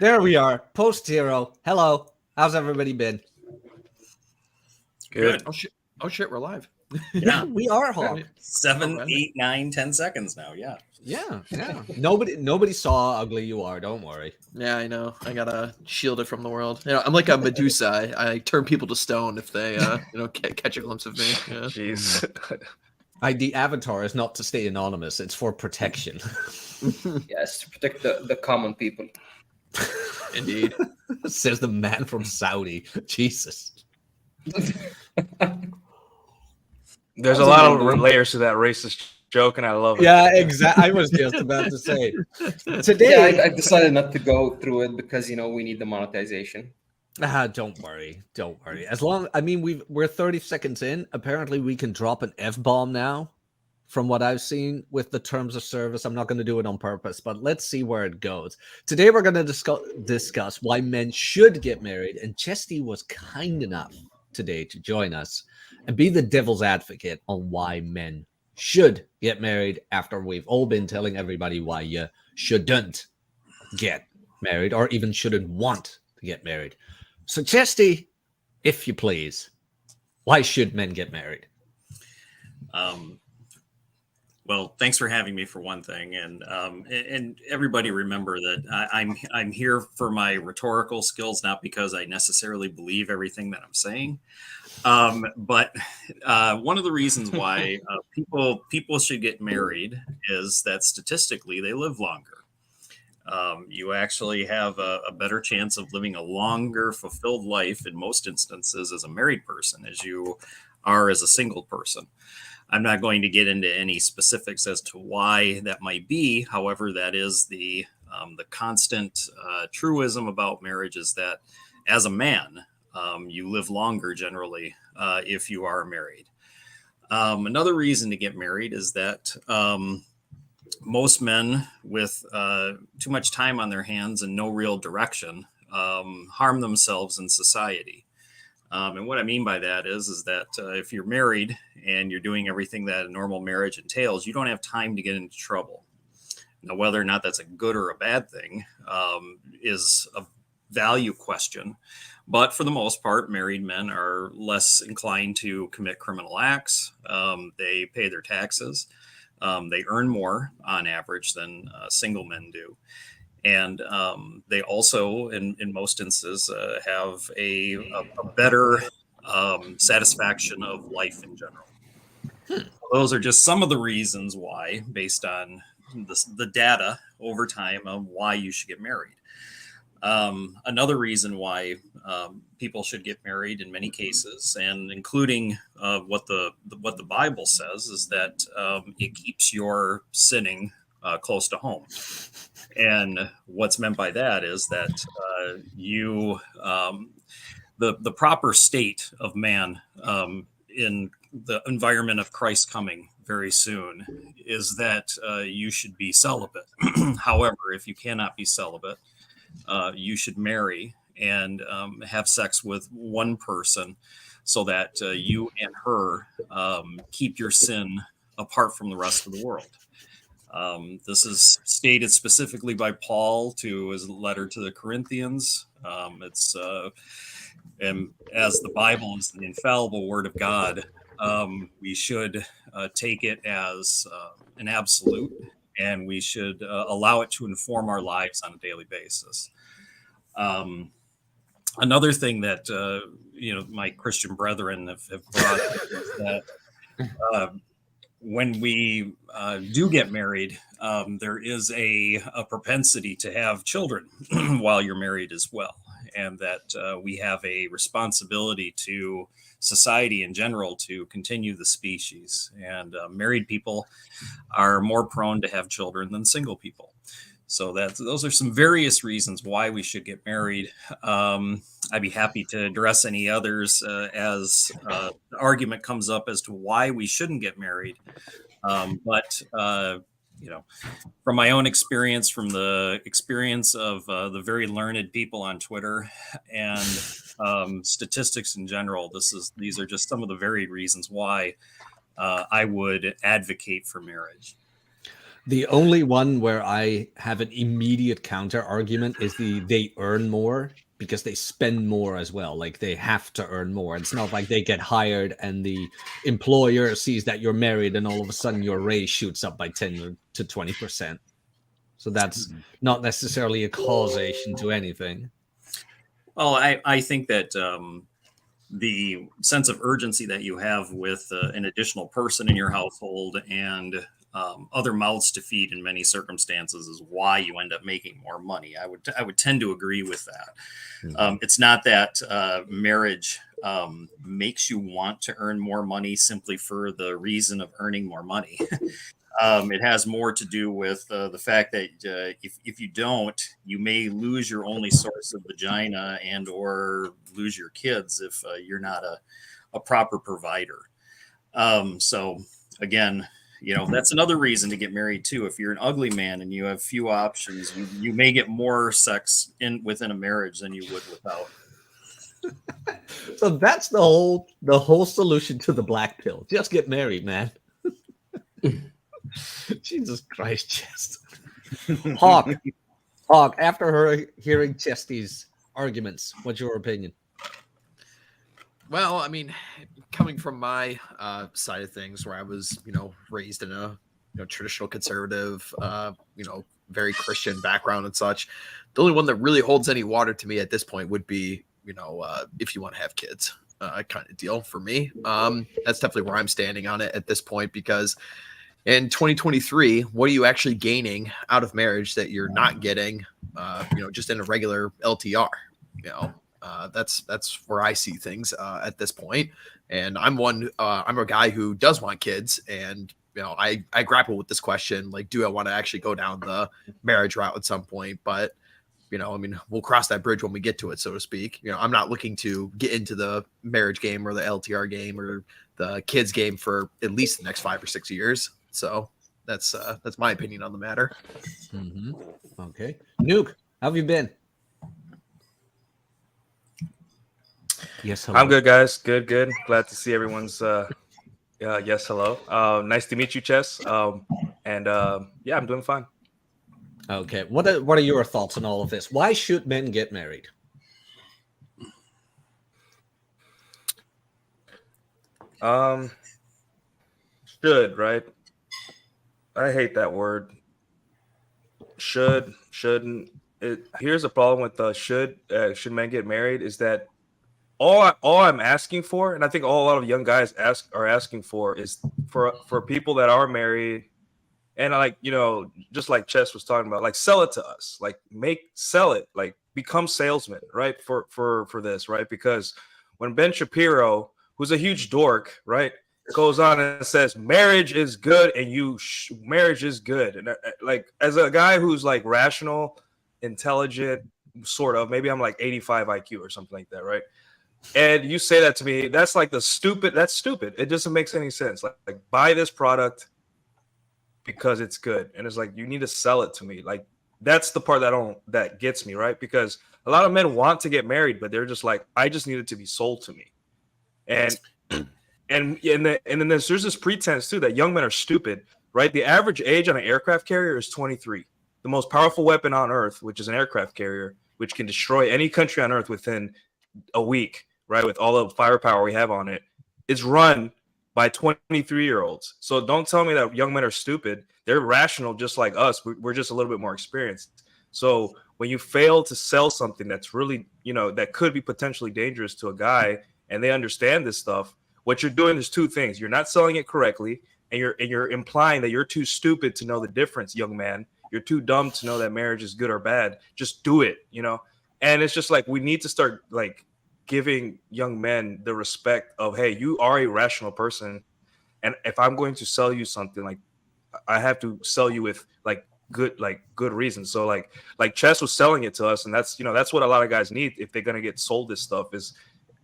There we are. Post Zerö. Hello. How's everybody been? Good. Oh shit, we're live. Yeah, we are Hawk. 7, 8, 9, 10 seconds now. Yeah. Yeah. Nobody saw how ugly you are. Don't worry. Yeah, I know. I gotta shield it from the world. I'm like a Medusa. I turn people to stone if they, catch a glimpse of me. Yeah. Jeez. The avatar is not to stay anonymous. It's for protection. Yes, to protect the common people. Indeed. Says the man from Saudi. Jesus. There's a lot of layers to that racist joke, and I love it. Yeah, exactly. I was just about to say. Today, Yeah, I decided not to go through it because we need the monetization. Don't worry. As long, we're 30 seconds in. Apparently, we can drop an F-bomb now. From what I've seen with the terms of service, I'm not going to do it on purpose, but let's see where it goes. Today, we're going to discuss why men should get married, and Chesty was kind enough today to join us and be the devil's advocate on why men should get married after we've all been telling everybody why you shouldn't get married or even shouldn't want to get married. So, Chesty, if you please, why should men get married? Well, thanks for having me for one thing, and everybody remember that I'm here for my rhetorical skills, not because I necessarily believe everything that I'm saying, but one of the reasons why people should get married is that statistically they live longer. You actually have a better chance of living a longer, fulfilled life in most instances as a married person as you are as a single person. I'm not going to get into any specifics as to why that might be. However, that is the constant truism about marriage is that as a man, you live longer generally if you are married. Another reason to get married is that most men with too much time on their hands and no real direction harm themselves in society. And what I mean by that is that if you're married and you're doing everything that a normal marriage entails, you don't have time to get into trouble. Now, whether or not that's a good or a bad thing is a value question. But for the most part, married men are less inclined to commit criminal acts. They pay their taxes. They earn more on average than single men do. And they also, in most instances, have a better satisfaction of life in general. Those are just some of the reasons why, based on the data over time, of why you should get married. Another reason why people should get married in many cases, and including what the Bible says, is that it keeps your sinning close to home. And what's meant by that is that the proper state of man in the environment of Christ coming very soon is that you should be celibate. However, if you cannot be celibate, you should marry and have sex with one person so that you and her keep your sin apart from the rest of the world. This is stated specifically by Paul to his letter to the Corinthians. And as the Bible is the infallible word of God, we should take it as an absolute, and we should allow it to inform our lives on a daily basis. Another thing that my Christian brethren have brought up is that when we do get married, there is a propensity to have children while you're married as well, and that we have a responsibility to society in general to continue the species. And married people are more prone to have children than single people. So those are some various reasons why we should get married. I'd be happy to address any others as the argument comes up as to why we shouldn't get married. But from my own experience, from the experience of the very learned people on Twitter and statistics in general, these are just some of the very reasons why I would advocate for marriage. The only one where I have an immediate counter argument is they earn more because they spend more as well. Like they have to earn more. It's not like they get hired and the employer sees that you're married and all of a sudden your raise shoots up by 10 to 20%. So that's not necessarily a causation to anything. Well, I think that the sense of urgency that you have with an additional person in your household and other mouths to feed in many circumstances is why you end up making more money. I would tend to agree with that. It's not that marriage makes you want to earn more money simply for the reason of earning more money. It has more to do with the fact that if you don't, you may lose your only source of vagina and or lose your kids if you're not a proper provider. So again, that's another reason to get married too. If you're an ugly man and you have few options, you may get more sex within a marriage than you would without. So that's the whole solution to the black pill. Just get married, man. Jesus Christ, Chest. Hawk, after hearing Chesty's arguments, what's your opinion? Well, I mean, coming from my side of things, where I was, raised in a traditional conservative, very Christian background and such, the only one that really holds any water to me at this point would be, if you want to have kids, kind of deal for me. That's definitely where I'm standing on it at this point, because in 2023, what are you actually gaining out of marriage that you're not getting, just in a regular LTR? That's where I see things at this point. And I'm a guy who does want kids, and I grapple with this question, like, do I want to actually go down the marriage route at some point? But we'll cross that bridge when we get to it, so to speak. I'm not looking to get into the marriage game or the LTR game or the kids game for at least the next 5 or 6 years. So that's my opinion on the matter. Mm-hmm. Okay, Nuke, how have you been? Yes, hello. I'm good, guys. Good. Glad to see everyone's. Yes, hello. Nice to meet you, Chess. I'm doing fine. Okay, what are your thoughts on all of this? Why should men get married? Should, right? I hate that word. Shouldn't. Here's a problem with the should men get married is that all I'm asking for, and I think a lot of young guys are asking for, is for people that are married, and just like Chess was talking about, like, sell it to us, like sell it, like become salesmen, right? For this, right? Because when Ben Shapiro, who's a huge dork, right, goes on and says marriage is good and marriage is good, and like, as a guy who's like rational, intelligent, sort of, maybe I'm like 85 IQ or something like that, right? And you say that to me, that's like that's stupid. It doesn't make any sense. Like buy this product because it's good. And it's like, you need to sell it to me. Like, that's the part that gets me, right? Because a lot of men want to get married, but they're just like, I just need it to be sold to me. And then there's this pretense too that young men are stupid, right? The average age on an aircraft carrier is 23. The most powerful weapon on earth, which is an aircraft carrier, which can destroy any country on earth within a week, right? With all the firepower we have on it, is run by 23-year-olds. So don't tell me that young men are stupid. They're rational, just like us. We're just a little bit more experienced. So when you fail to sell something that's really, that could be potentially dangerous to a guy, and they understand this stuff, what you're doing is two things. You're not selling it correctly, and you're implying that you're too stupid to know the difference, young man. You're too dumb to know that marriage is good or bad. Just do it, And it's just like, we need to start like giving young men the respect of, hey, you are a rational person, and if I'm going to sell you something, like, I have to sell you with good reasons. So like Chess was selling it to us, and that's what a lot of guys need if they're going to get sold this stuff, is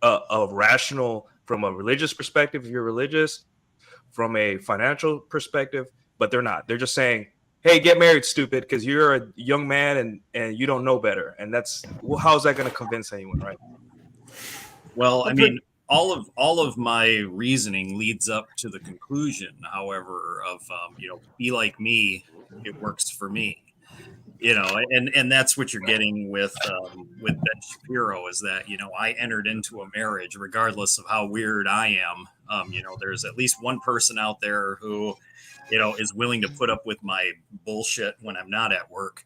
a rational, from a religious perspective, if you're religious, from a financial perspective, but they're not. They're just saying, hey, get married, stupid, because you're a young man and you don't know better. And how's that going to convince anyone, right? Well, I mean, all of my reasoning leads up to the conclusion, however, of be like me, it works for me. And that's what you're getting with Ben Shapiro, is that I entered into a marriage regardless of how weird I am. There's at least one person out there who is willing to put up with my bullshit when I'm not at work,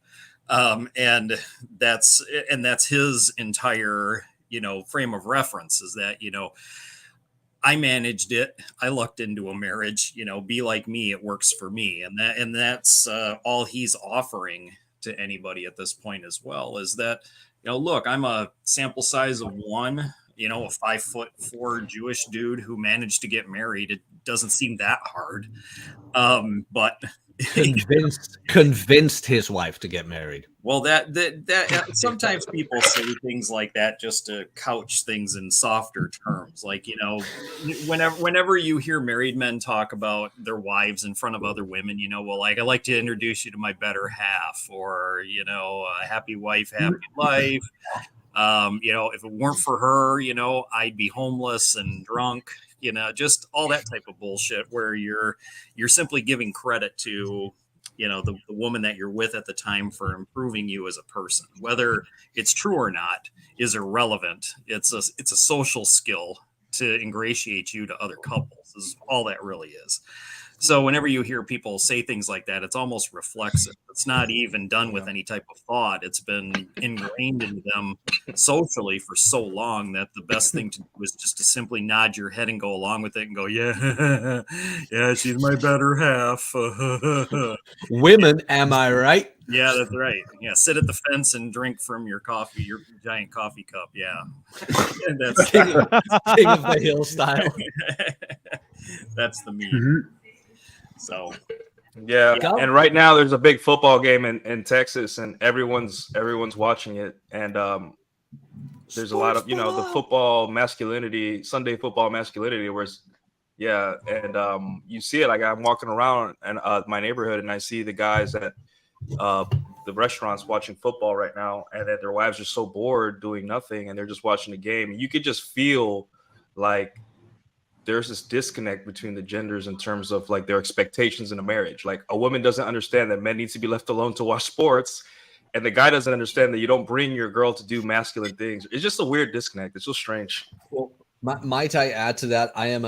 and that's his entire frame of reference, is that I managed it. I lucked into a marriage. Be like me, it works for me, and that's all he's offering to anybody at this point as well, is that look, I'm a sample size of one, a 5'4" Jewish dude who managed to get married. It doesn't seem that hard, but convinced his wife to get married. Well, that sometimes people say things like that just to couch things in softer terms. Like, whenever you hear married men talk about their wives in front of other women, well, like, I like to introduce you to my better half, or, a happy wife, happy life. If it weren't for her, I'd be homeless and drunk, just all that type of bullshit, where you're simply giving credit to the woman that you're with at the time for improving you as a person. Whether it's true or not is irrelevant. It's a social skill to ingratiate you to other couples, is all that really is. So whenever you hear people say things like that, it's almost reflexive. It's not even done with any type of thought. It's been ingrained into them socially for so long that the best thing to do is just to simply nod your head and go along with it and go, yeah, yeah, she's my better half. Women, am I right? Yeah, that's right. Yeah, sit at the fence and drink from your giant coffee cup. Yeah. That's King of the Hill style. That's the meme. So yeah, and right now there's a big football game in Texas, and everyone's watching it, and there's a lot of the football masculinity, Sunday football masculinity, where it's, and you see it. Like, I'm walking around and my neighborhood, and I see the guys at the restaurants watching football right now, and that their wives are so bored doing nothing, and they're just watching the game. And you could just feel like there's this disconnect between the genders in terms of like their expectations in a marriage. Like, a woman doesn't understand that men need to be left alone to watch sports, and the guy doesn't understand that you don't bring your girl to do masculine things. It's just a weird disconnect. It's so strange. Well, might I add to that? I am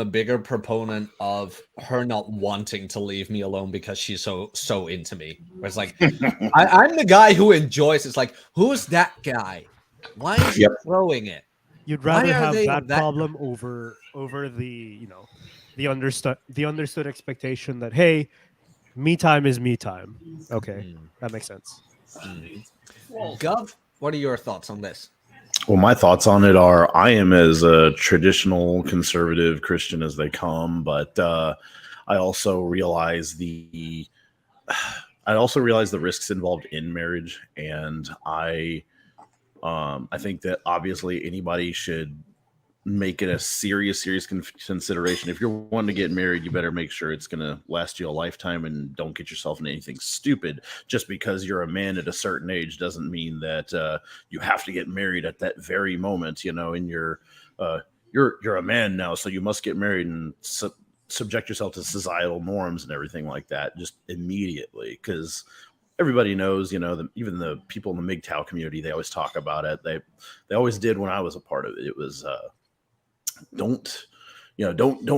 a bigger proponent of her not wanting to leave me alone because she's so into me. Where it's like, I'm the guy who enjoys. It's like, who's that guy? Why is he throwing it? You'd rather have that problem over the understood expectation that, hey, me time is me time. Okay, that makes sense. Gov, what are your thoughts on this? Well, my thoughts on it are, I am as a traditional conservative Christian as they come, but I also realize the risks involved in marriage, and I think that obviously anybody should make it a serious consideration. If you're wanting to get married, you better make sure it's going to last you a lifetime, and don't get yourself into anything stupid. Just because you're a man at a certain age doesn't mean that you have to get married at that very moment. And you're a man now, so you must get married and subject yourself to societal norms and everything like that just immediately, because everybody knows, even the people in the MGTOW community, they always talk about it. They always did when I was a part of it. It was don't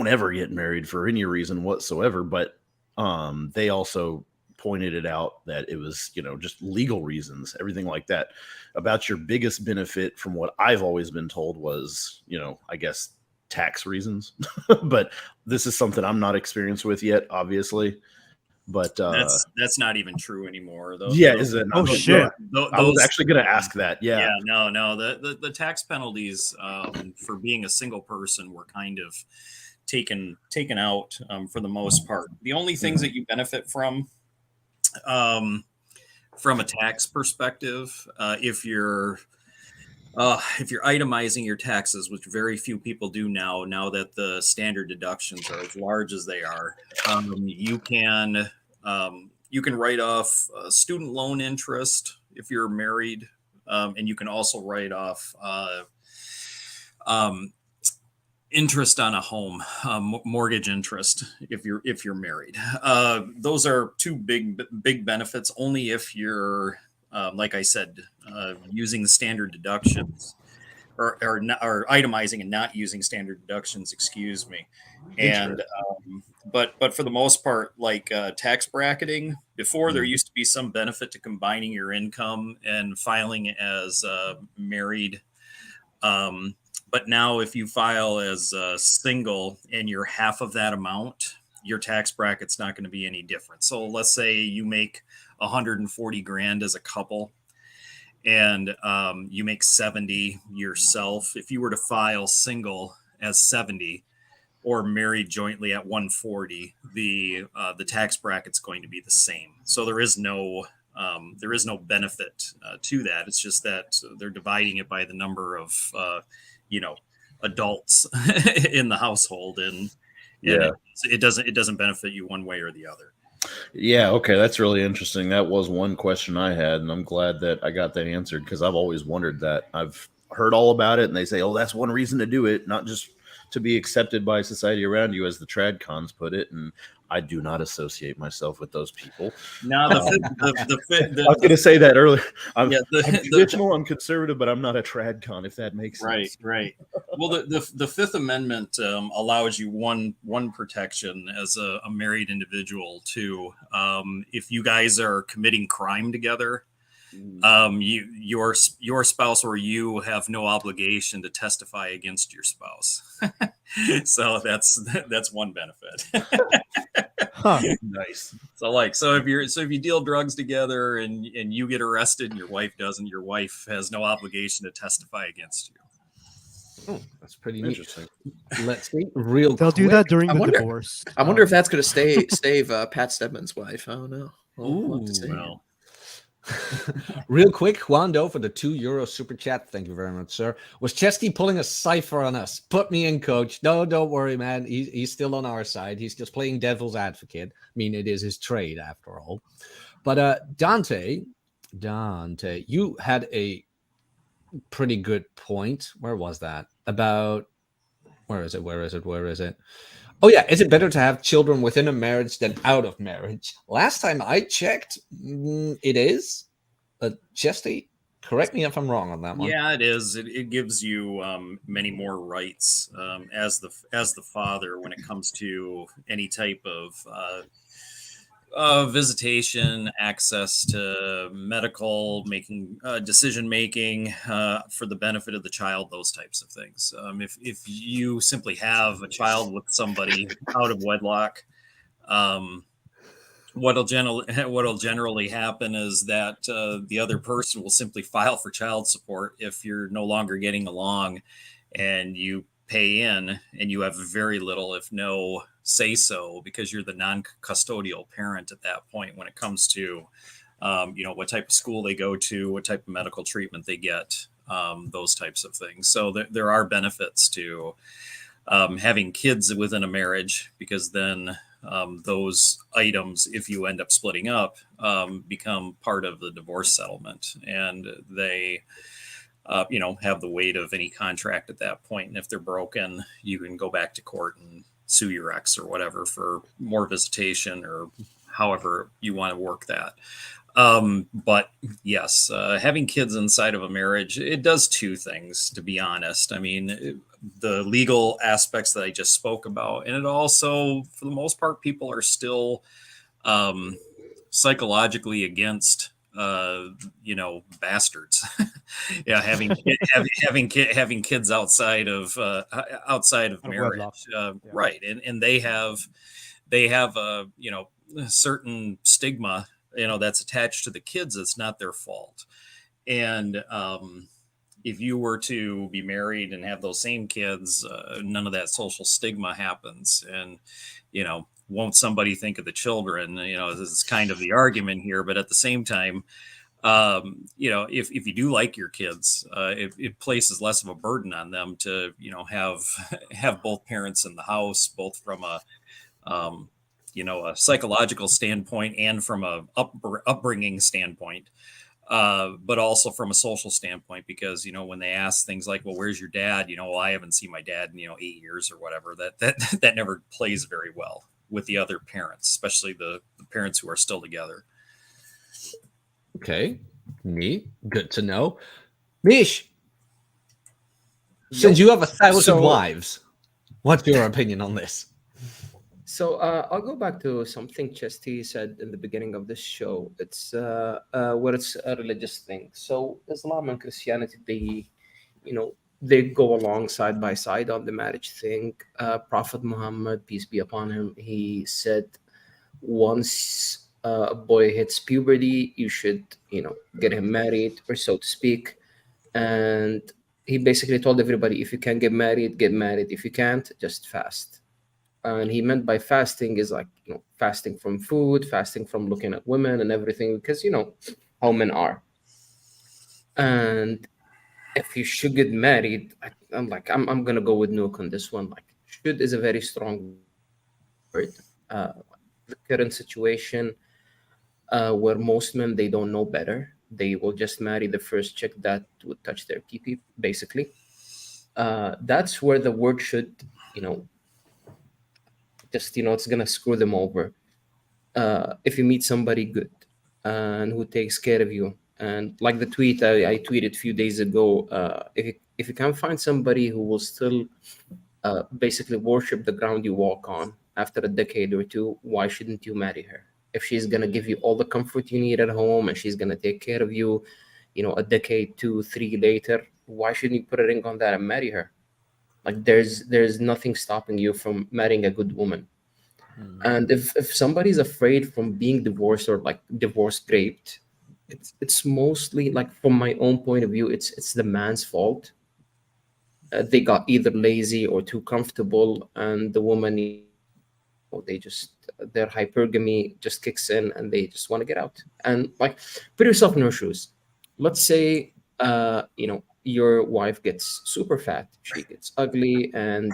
ever get married for any reason whatsoever. But they also pointed it out that it was, just legal reasons, everything like that. About your biggest benefit, from what I've always been told, was, I guess, tax reasons. But this is something I'm not experienced with yet, obviously. But that's not even true anymore. Is it? Oh shit! I was actually going to ask that. Yeah. No. The tax penalties for being a single person were kind of taken out for the most part. The only things that you benefit from a tax perspective, if you're itemizing your taxes, which very few people do now that the standard deductions are as large as they are, you can write off student loan interest if you're married, and you can also write off interest on a home, mortgage interest if you're married. Those are two big benefits. Only if you're, like I said, using the standard deductions or itemizing and not using standard deductions. Excuse me. And but for the most part, like tax bracketing, before there used to be some benefit to combining your income and filing as married. But now if you file as single and you're half of that amount, your tax bracket's not going to be any different. So let's say you make 140 grand as a couple and you make 70 yourself. If you were to file single as 70 or married jointly at 140, the tax bracket's going to be the same. So there is no benefit to that. It's just that they're dividing it by the number of adults in the household, and it doesn't benefit you one way or the other. Yeah, okay, that's really interesting. That was one question I had, and I'm glad that I got that answered because I've always wondered that. I've heard all about it, and they say, "Oh, that's one reason to do it, not just to be accepted by society around you," as the trad cons put it. And I do not associate myself with those people. Now, I was going to say that earlier. I'm traditional, I'm conservative, but I'm not a trad con, if that makes sense. Right. Well, the Fifth Amendment allows you one protection as a married individual too. If you guys are committing crime together, your spouse or you have no obligation to testify against your spouse. So that's one benefit. Nice. So if you deal drugs together and you get arrested and your wife doesn't, your wife has no obligation to testify against you. Oh, that's pretty interesting. Let's see. They'll do that during the divorce. I wonder if that's going to save Pat Stedman's wife. I don't know. Well. Real quick, Juan Doe for the €2 super chat. Thank you very much, sir. Was Chesky pulling a cipher on us? Put me in, coach. No, don't worry, man. He's still on our side. He's just playing devil's advocate. I mean, it is his trade after all. But Dante, you had a pretty good point. Where was that? About where is it? Oh, yeah. Is it better to have children within a marriage than out of marriage? Last time I checked, it is. But Chesty, correct me if I'm wrong on that one. Yeah, it is. It gives you many more rights as the father when it comes to any type of visitation, access to medical, decision making for the benefit of the child, those types of things. If you simply have a child with somebody out of wedlock, what'll generally happen is that the other person will simply file for child support if you're no longer getting along, and you pay in, and you have very little, if no say so, because you're the non-custodial parent at that point when it comes to what type of school they go to, what type of medical treatment they get, those types of things. So there are benefits to having kids within a marriage, because then those items, if you end up splitting up, become part of the divorce settlement, and they have the weight of any contract at that point. And if they're broken, you can go back to court and sue your ex or whatever for more visitation, or however you want to work that. But yes, having kids inside of a marriage, it does two things, to be honest. I mean, the legal aspects that I just spoke about, and it also, for the most part, people are still psychologically against bastards. Yeah, having kids outside of marriage, right? And they have a certain stigma that's attached to the kids. It's not their fault. And if you were to be married and have those same kids, none of that social stigma happens. And won't somebody think of the children? This is kind of the argument here, but at the same time, if you do like your kids, it places less of a burden on them to have both parents in the house, both from a psychological standpoint and from a upbringing standpoint. but also from a social standpoint, because, you know, when they ask things like, well, where's your dad? You know, well, I haven't seen my dad in, you know, 8 years or whatever, that never plays very well with the other parents, especially the parents who are still together. Okay, neat. Good to know. Mish, since you have 1,000 So- wives, what's your opinion on this? So I'll go back to something Chesty said in the beginning of this show. It's where it's a religious thing. So Islam and Christianity, they go along side by side on the marriage thing. Prophet Muhammad, peace be upon him, he said once a boy hits puberty, you should get him married, or so to speak. And he basically told everybody, if you can get married, get married. If you can't, just fast. And he meant by fasting is like fasting from food, fasting from looking at women and everything, because how men are. And if you should get married, I'm gonna go with Nuke on this one. Like, should is a very strong word. The current situation, where most men, they don't know better, they will just marry the first chick that would touch their pee, basically. That's where the word should, it's gonna screw them over. If you meet somebody good and who takes care of you, and like the tweet I tweeted a few days ago, if you can find somebody who will still basically worship the ground you walk on after a decade or two, why shouldn't you marry her? If she's gonna give you all the comfort you need at home and she's gonna take care of you, a decade, 2, 3 later, why shouldn't you put a ring on that and marry her? Like, there's nothing stopping you from marrying a good woman. And if somebody's afraid from being divorced or like divorce raped, it's mostly, like, from my own point of view, it's the man's fault. They got either lazy or too comfortable, and the woman, their hypergamy just kicks in, and they just want to get out. And, like, put yourself in her shoes. Let's say your wife gets super fat, she gets ugly, and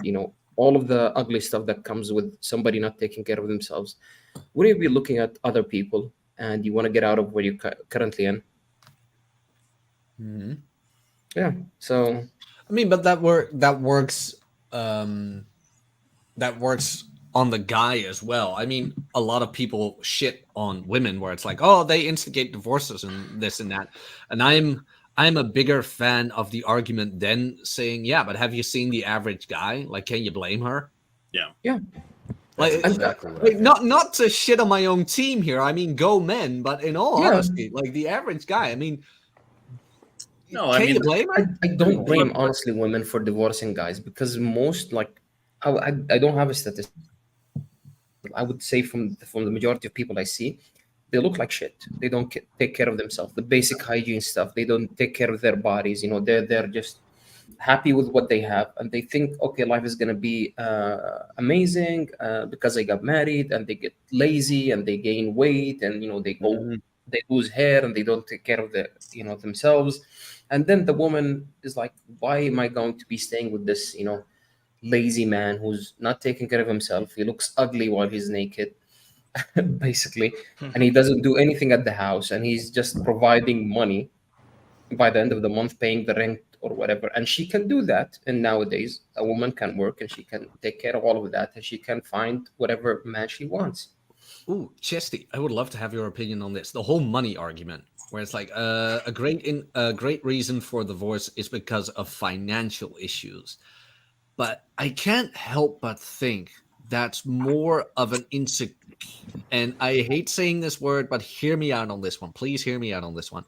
all of the ugly stuff that comes with somebody not taking care of themselves. Would you be looking at other people and you want to get out of where you're currently in? Mm-hmm. Yeah. So I mean, but that works. That works on the guy as well. I mean, a lot of people shit on women where it's like, oh, they instigate divorces and this and that. And I'm a bigger fan of the argument than saying, yeah, but have you seen the average guy? Like, can you blame her? yeah. Like, exactly what I like think. not to shit on my own team here. I mean, go men. But in all Yeah. honesty, like the average guy, I mean, No, I can mean, you blame her? I don't blame, honestly, women for divorcing guys, because most, like, I don't have a statistic. I would say from the majority of people I see, they look like shit. They don't take care of themselves. The basic hygiene stuff. They don't take care of their bodies. They're just happy with what they have, and they think, okay, life is gonna be amazing because I got married, and they get lazy and they gain weight, and they lose hair, and they don't take care of themselves. And then the woman is like, why am I going to be staying with this lazy man who's not taking care of himself? He looks ugly while he's naked, basically, and he doesn't do anything at the house, and he's just providing money by the end of the month, paying the rent or whatever. And she can do that. And nowadays, a woman can work and she can take care of all of that, and she can find whatever man she wants. Ooh, Chesty, I would love to have your opinion on this. The whole money argument, where it's like a great reason for divorce is because of financial issues. But I can't help but think that's more of an insecure. And I hate saying this word, but hear me out on this one. Please hear me out on this one.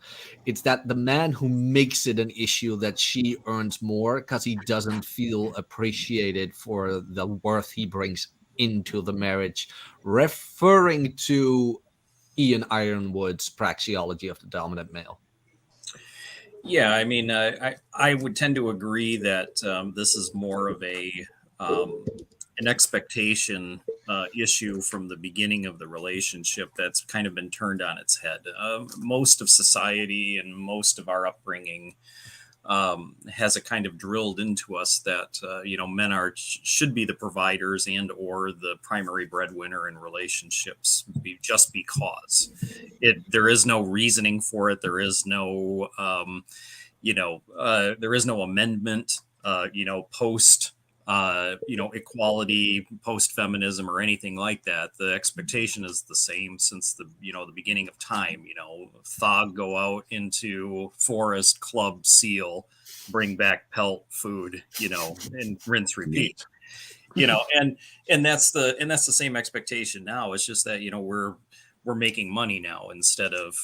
It's that the man who makes it an issue that she earns more because he doesn't feel appreciated for the worth he brings into the marriage, referring to Ian Ironwood's praxeology of the dominant male. Yeah, I mean, I would tend to agree that this is more of an expectation issue from the beginning of the relationship that's kind of been turned on its head. Most of society and most of our upbringing has it kind of drilled into us that men should be the providers and or the primary breadwinner in relationships, just because there is no reasoning for it. There is no there is no amendment post equality, post feminism, or anything like that. The expectation is the same since the beginning of time. Thog, go out into forest, club seal, bring back pelt food, and rinse, repeat. And that's the same expectation now. It's just that we're making money now instead of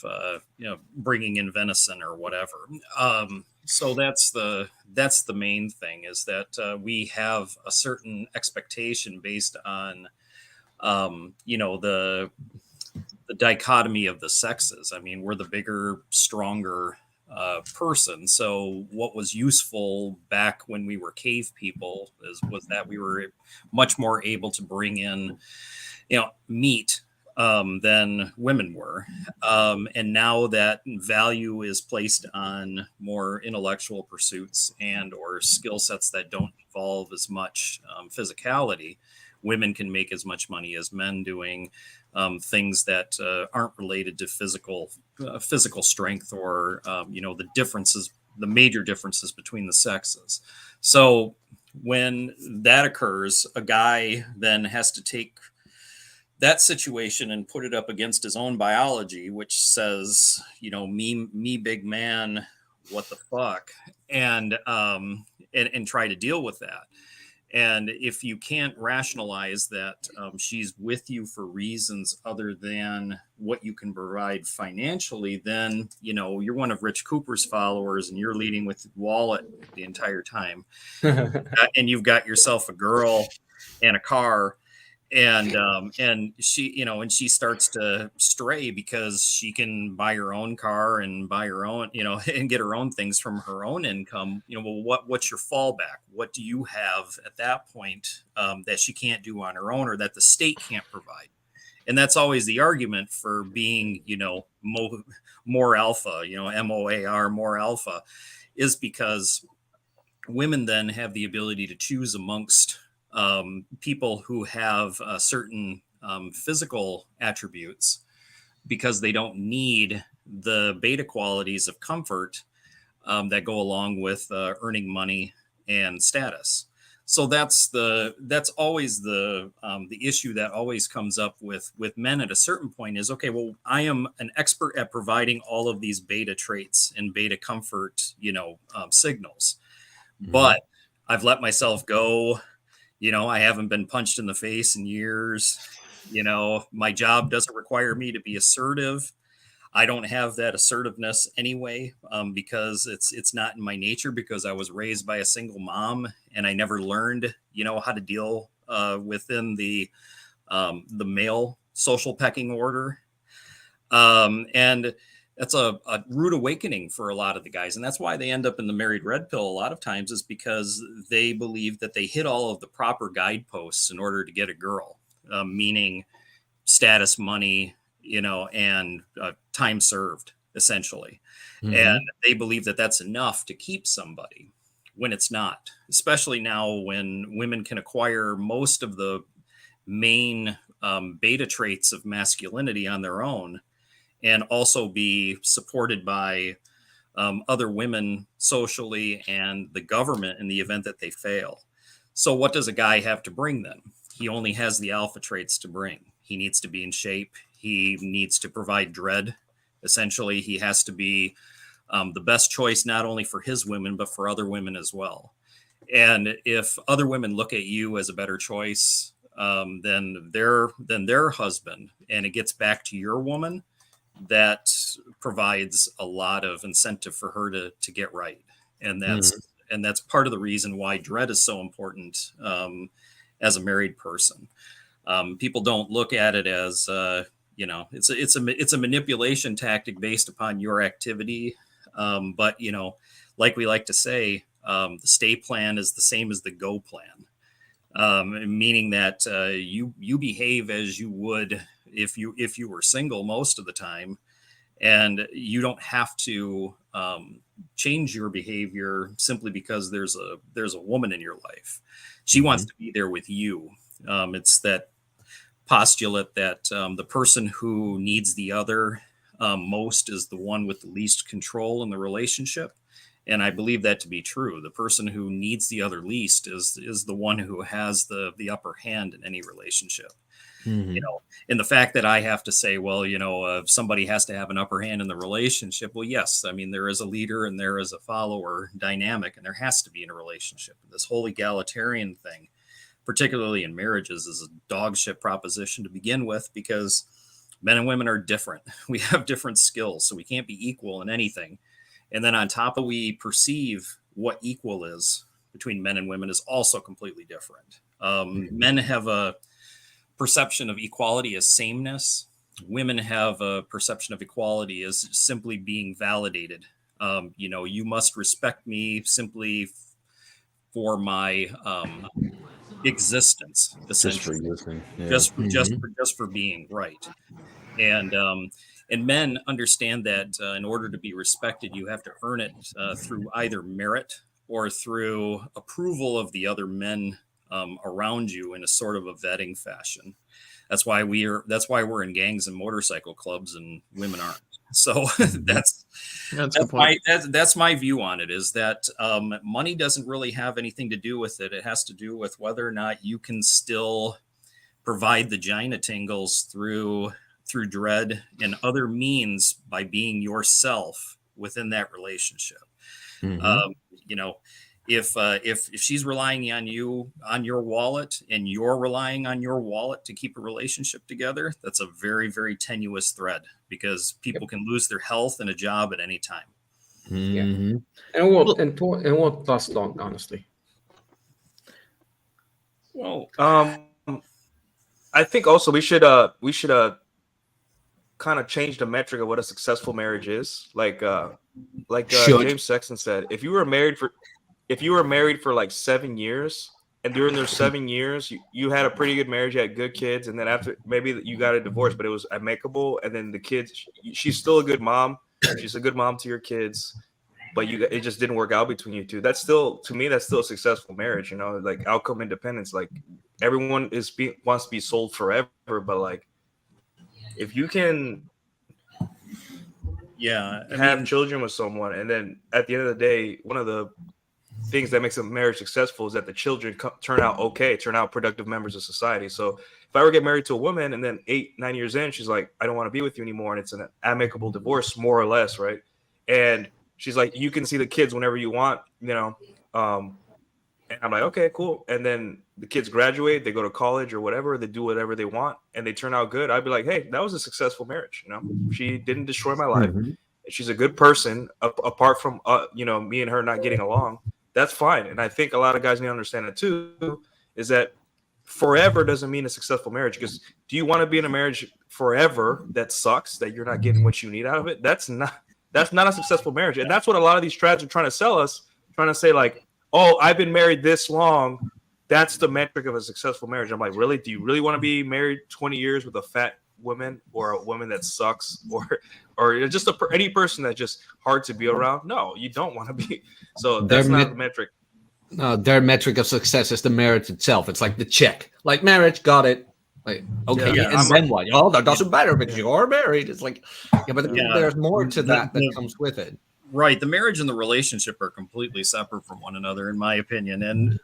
bringing in venison or whatever. So that's the main thing, is that we have a certain expectation based on the dichotomy of the sexes. I mean, we're the bigger, stronger person. So what was useful back when we were cave people was that we were much more able to bring in meat than women were. And now that value is placed on more intellectual pursuits and or skill sets that don't involve as much physicality, women can make as much money as men doing things that aren't related to physical strength or, the major differences between the sexes. So when that occurs, a guy then has to take that situation and put it up against his own biology, which says, me big man, what the fuck, and try to deal with that. And if you can't rationalize that she's with you for reasons other than what you can provide financially, then you're one of Rich Cooper's followers and you're leading with wallet the entire time. And you've got yourself a girl and a car. And she, and she starts to stray because she can buy her own car and buy her own, and get her own things from her own income. Well, what's your fallback? What do you have at that point that she can't do on her own or that the state can't provide? And that's always the argument for being, more alpha, MOAR, more alpha, is because women then have the ability to choose amongst people who have certain physical attributes because they don't need the beta qualities of comfort that go along with earning money and status. So that's always the issue that always comes up with men at a certain point is, okay, well, I am an expert at providing all of these beta traits and beta comfort, signals, but I've let myself go. I haven't been punched in the face in years. My job doesn't require me to be assertive. I don't have that assertiveness anyway, because it's not in my nature, because I was raised by a single mom and I never learned, how to deal within the male social pecking order. And that's a rude awakening for a lot of the guys. And that's why they end up in the married red pill a lot of times, is because they believe that they hit all of the proper guideposts in order to get a girl, meaning status, money, and time served, essentially. And they believe that that's enough to keep somebody, when it's not, especially now when women can acquire most of the main beta traits of masculinity on their own, and also be supported by other women socially and the government in the event that they fail. So what does a guy have to bring then? He only has the alpha traits to bring. He needs to be in shape. He needs to provide dread. Essentially, he has to be the best choice, not only for his women, but for other women as well. And if other women look at you as a better choice than their husband, and it gets back to your woman, that provides a lot of incentive for her to get right. And that's part of the reason why dread is so important as a married person. People don't look at it as it's a manipulation tactic based upon your activity. But like we like to say, the stay plan is the same as the go plan, meaning that you behave as you would if you were single most of the time, And you don't have to change your behavior simply because there's a woman in your life. She wants to be there with you. It's that postulate that the person who needs the other most is the one with the least control in the relationship. And I believe that to be true. The person who needs the other least is the one who has the upper hand in any relationship. You know, and the fact that I have to say, well, you know, somebody has to have an upper hand in the relationship. Well, yes, I mean, there is a leader and there is a follower dynamic, and there has to be in a relationship. This whole egalitarian thing, particularly in marriages, is a dog shit proposition to begin with, because men and women are different. We have different skills, so we can't be equal in anything. And then on top of, we perceive what equal is between men and women is also completely different. Men have a perception of equality as sameness. Women have a perception of equality as simply being validated. You know, you must respect me simply for my existence, essentially, just for being right. And men understand that in order to be respected, you have to earn it through either merit or through approval of the other men around you in a sort of a vetting fashion. That's why we're in gangs and motorcycle clubs and women aren't. So that's my view on it, is that money doesn't really have anything to do with it. It has to do with whether or not you can still provide the vagina tingles through dread and other means by being yourself within that relationship. You know, if she's relying on you, on your wallet, and you're relying on your wallet to keep a relationship together, that's a very, very tenuous thread, because people can lose their health and a job at any time. And it won't last long, honestly. Well, I think also we should kind of change the metric of what a successful marriage is. Like James Sexton said, if you were married for like 7 years, and during those 7 years you had a pretty good marriage, you had good kids, and then after maybe you got a divorce, but it was amicable, and then the kids, she's still a good mom, she's a good mom to your kids, but it just didn't work out between you two. That's still, to me, that's still a successful marriage. You know, like outcome independence. Like everyone wants to be sold forever, but like if you can have children with someone, and then at the end of the day, one of the things that makes a marriage successful is that the children turn out productive members of society. So if I were to get married to a woman, and then 8-9 years in, she's like, I don't want to be with you anymore, and it's an amicable divorce, more or less, right? And she's like, you can see the kids whenever you want, you know. And I'm like, okay, cool. And then the kids graduate, they go to college or whatever, they do whatever they want, and they turn out good. I'd be like, hey, that was a successful marriage. You know, she didn't destroy my life. She's a good person, apart from you know, me and her not getting along. That's fine. And I think a lot of guys need to understand it too, is that forever doesn't mean a successful marriage. Because do you want to be in a marriage forever that sucks, that you're not getting what you need out of it? That's not a successful marriage. And that's what a lot of these trads are trying to sell us, trying to say like, oh, I've been married this long, that's the metric of a successful marriage. I'm like, really? Do you really want to be married 20 years with a fat woman, or a woman that sucks, or just any person that's just hard to be around? No, you don't want to be. So that's not the metric. No, their metric of success is the marriage itself. It's like the check, like marriage, got it. Like, okay, and then what? Oh, that doesn't matter because you're married. It's like, but there's more to that comes with it. Right. The marriage and the relationship are completely separate from one another, in my opinion. And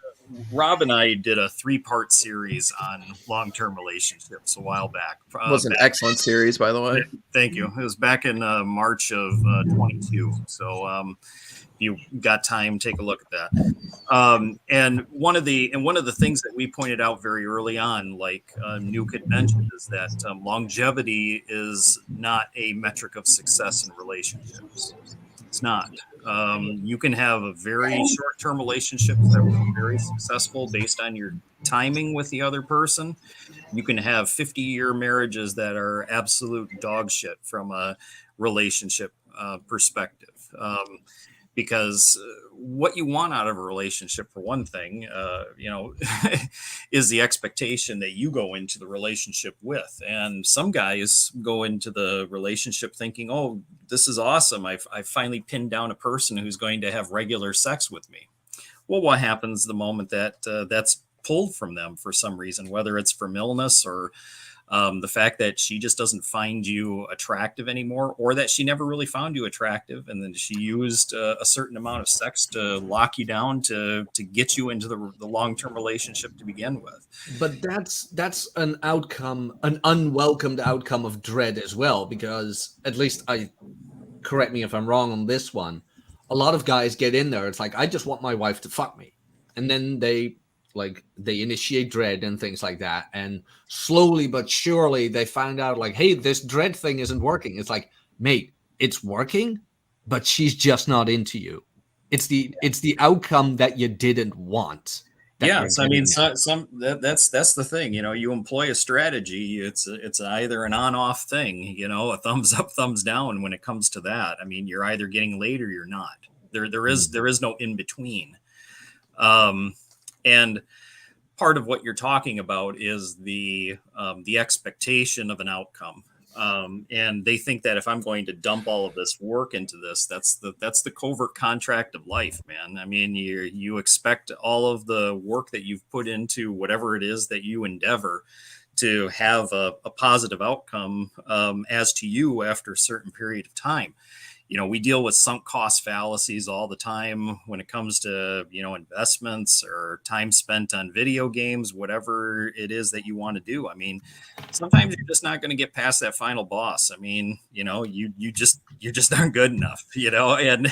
Rob and I did a 3-part series on long-term relationships a while back. It was an excellent series, by the way. Thank you. It was back in March of 22. So if you got time, take a look at that. And one of the things that we pointed out very early on, like Nuke had mentioned, is that longevity is not a metric of success in relationships. It's not. You can have a very short-term relationship that was very successful based on your timing with the other person. You can have 50-year marriages that are absolute dog shit from a relationship perspective. Because what you want out of a relationship, for one thing, is the expectation that you go into the relationship with. And some guys go into the relationship thinking, oh, this is awesome. I've finally pinned down a person who's going to have regular sex with me. Well, what happens the moment that that's pulled from them for some reason, whether it's from illness or the fact that she just doesn't find you attractive anymore, or that she never really found you attractive, and then she used a certain amount of sex to lock you down to get you into the long-term relationship to begin with. But that's an outcome, an unwelcomed outcome of dread as well, because at least correct me if I'm wrong on this one, a lot of guys get in there, it's like, I just want my wife to fuck me, and then they initiate dread and things like that, and slowly but surely they find out, like, hey, this dread thing isn't working. It's like, mate, it's working, but she's just not into you. It's the outcome that you didn't want. Yes, I mean, that's the thing. You employ a strategy. It's either an on-off thing, a thumbs up, thumbs down when it comes to that. I mean, you're either getting laid or you're not. There is no in between. And part of what you're talking about is the expectation of an outcome. And they think that if I'm going to dump all of this work into this, that's the covert contract of life, man. I mean, you expect all of the work that you've put into whatever it is that you endeavor to have a positive outcome as to you after a certain period of time. We deal with sunk cost fallacies all the time when it comes to, investments or time spent on video games, whatever it is that you want to do. I mean, sometimes you're just not going to get past that final boss. I mean, you're just aren't good enough, and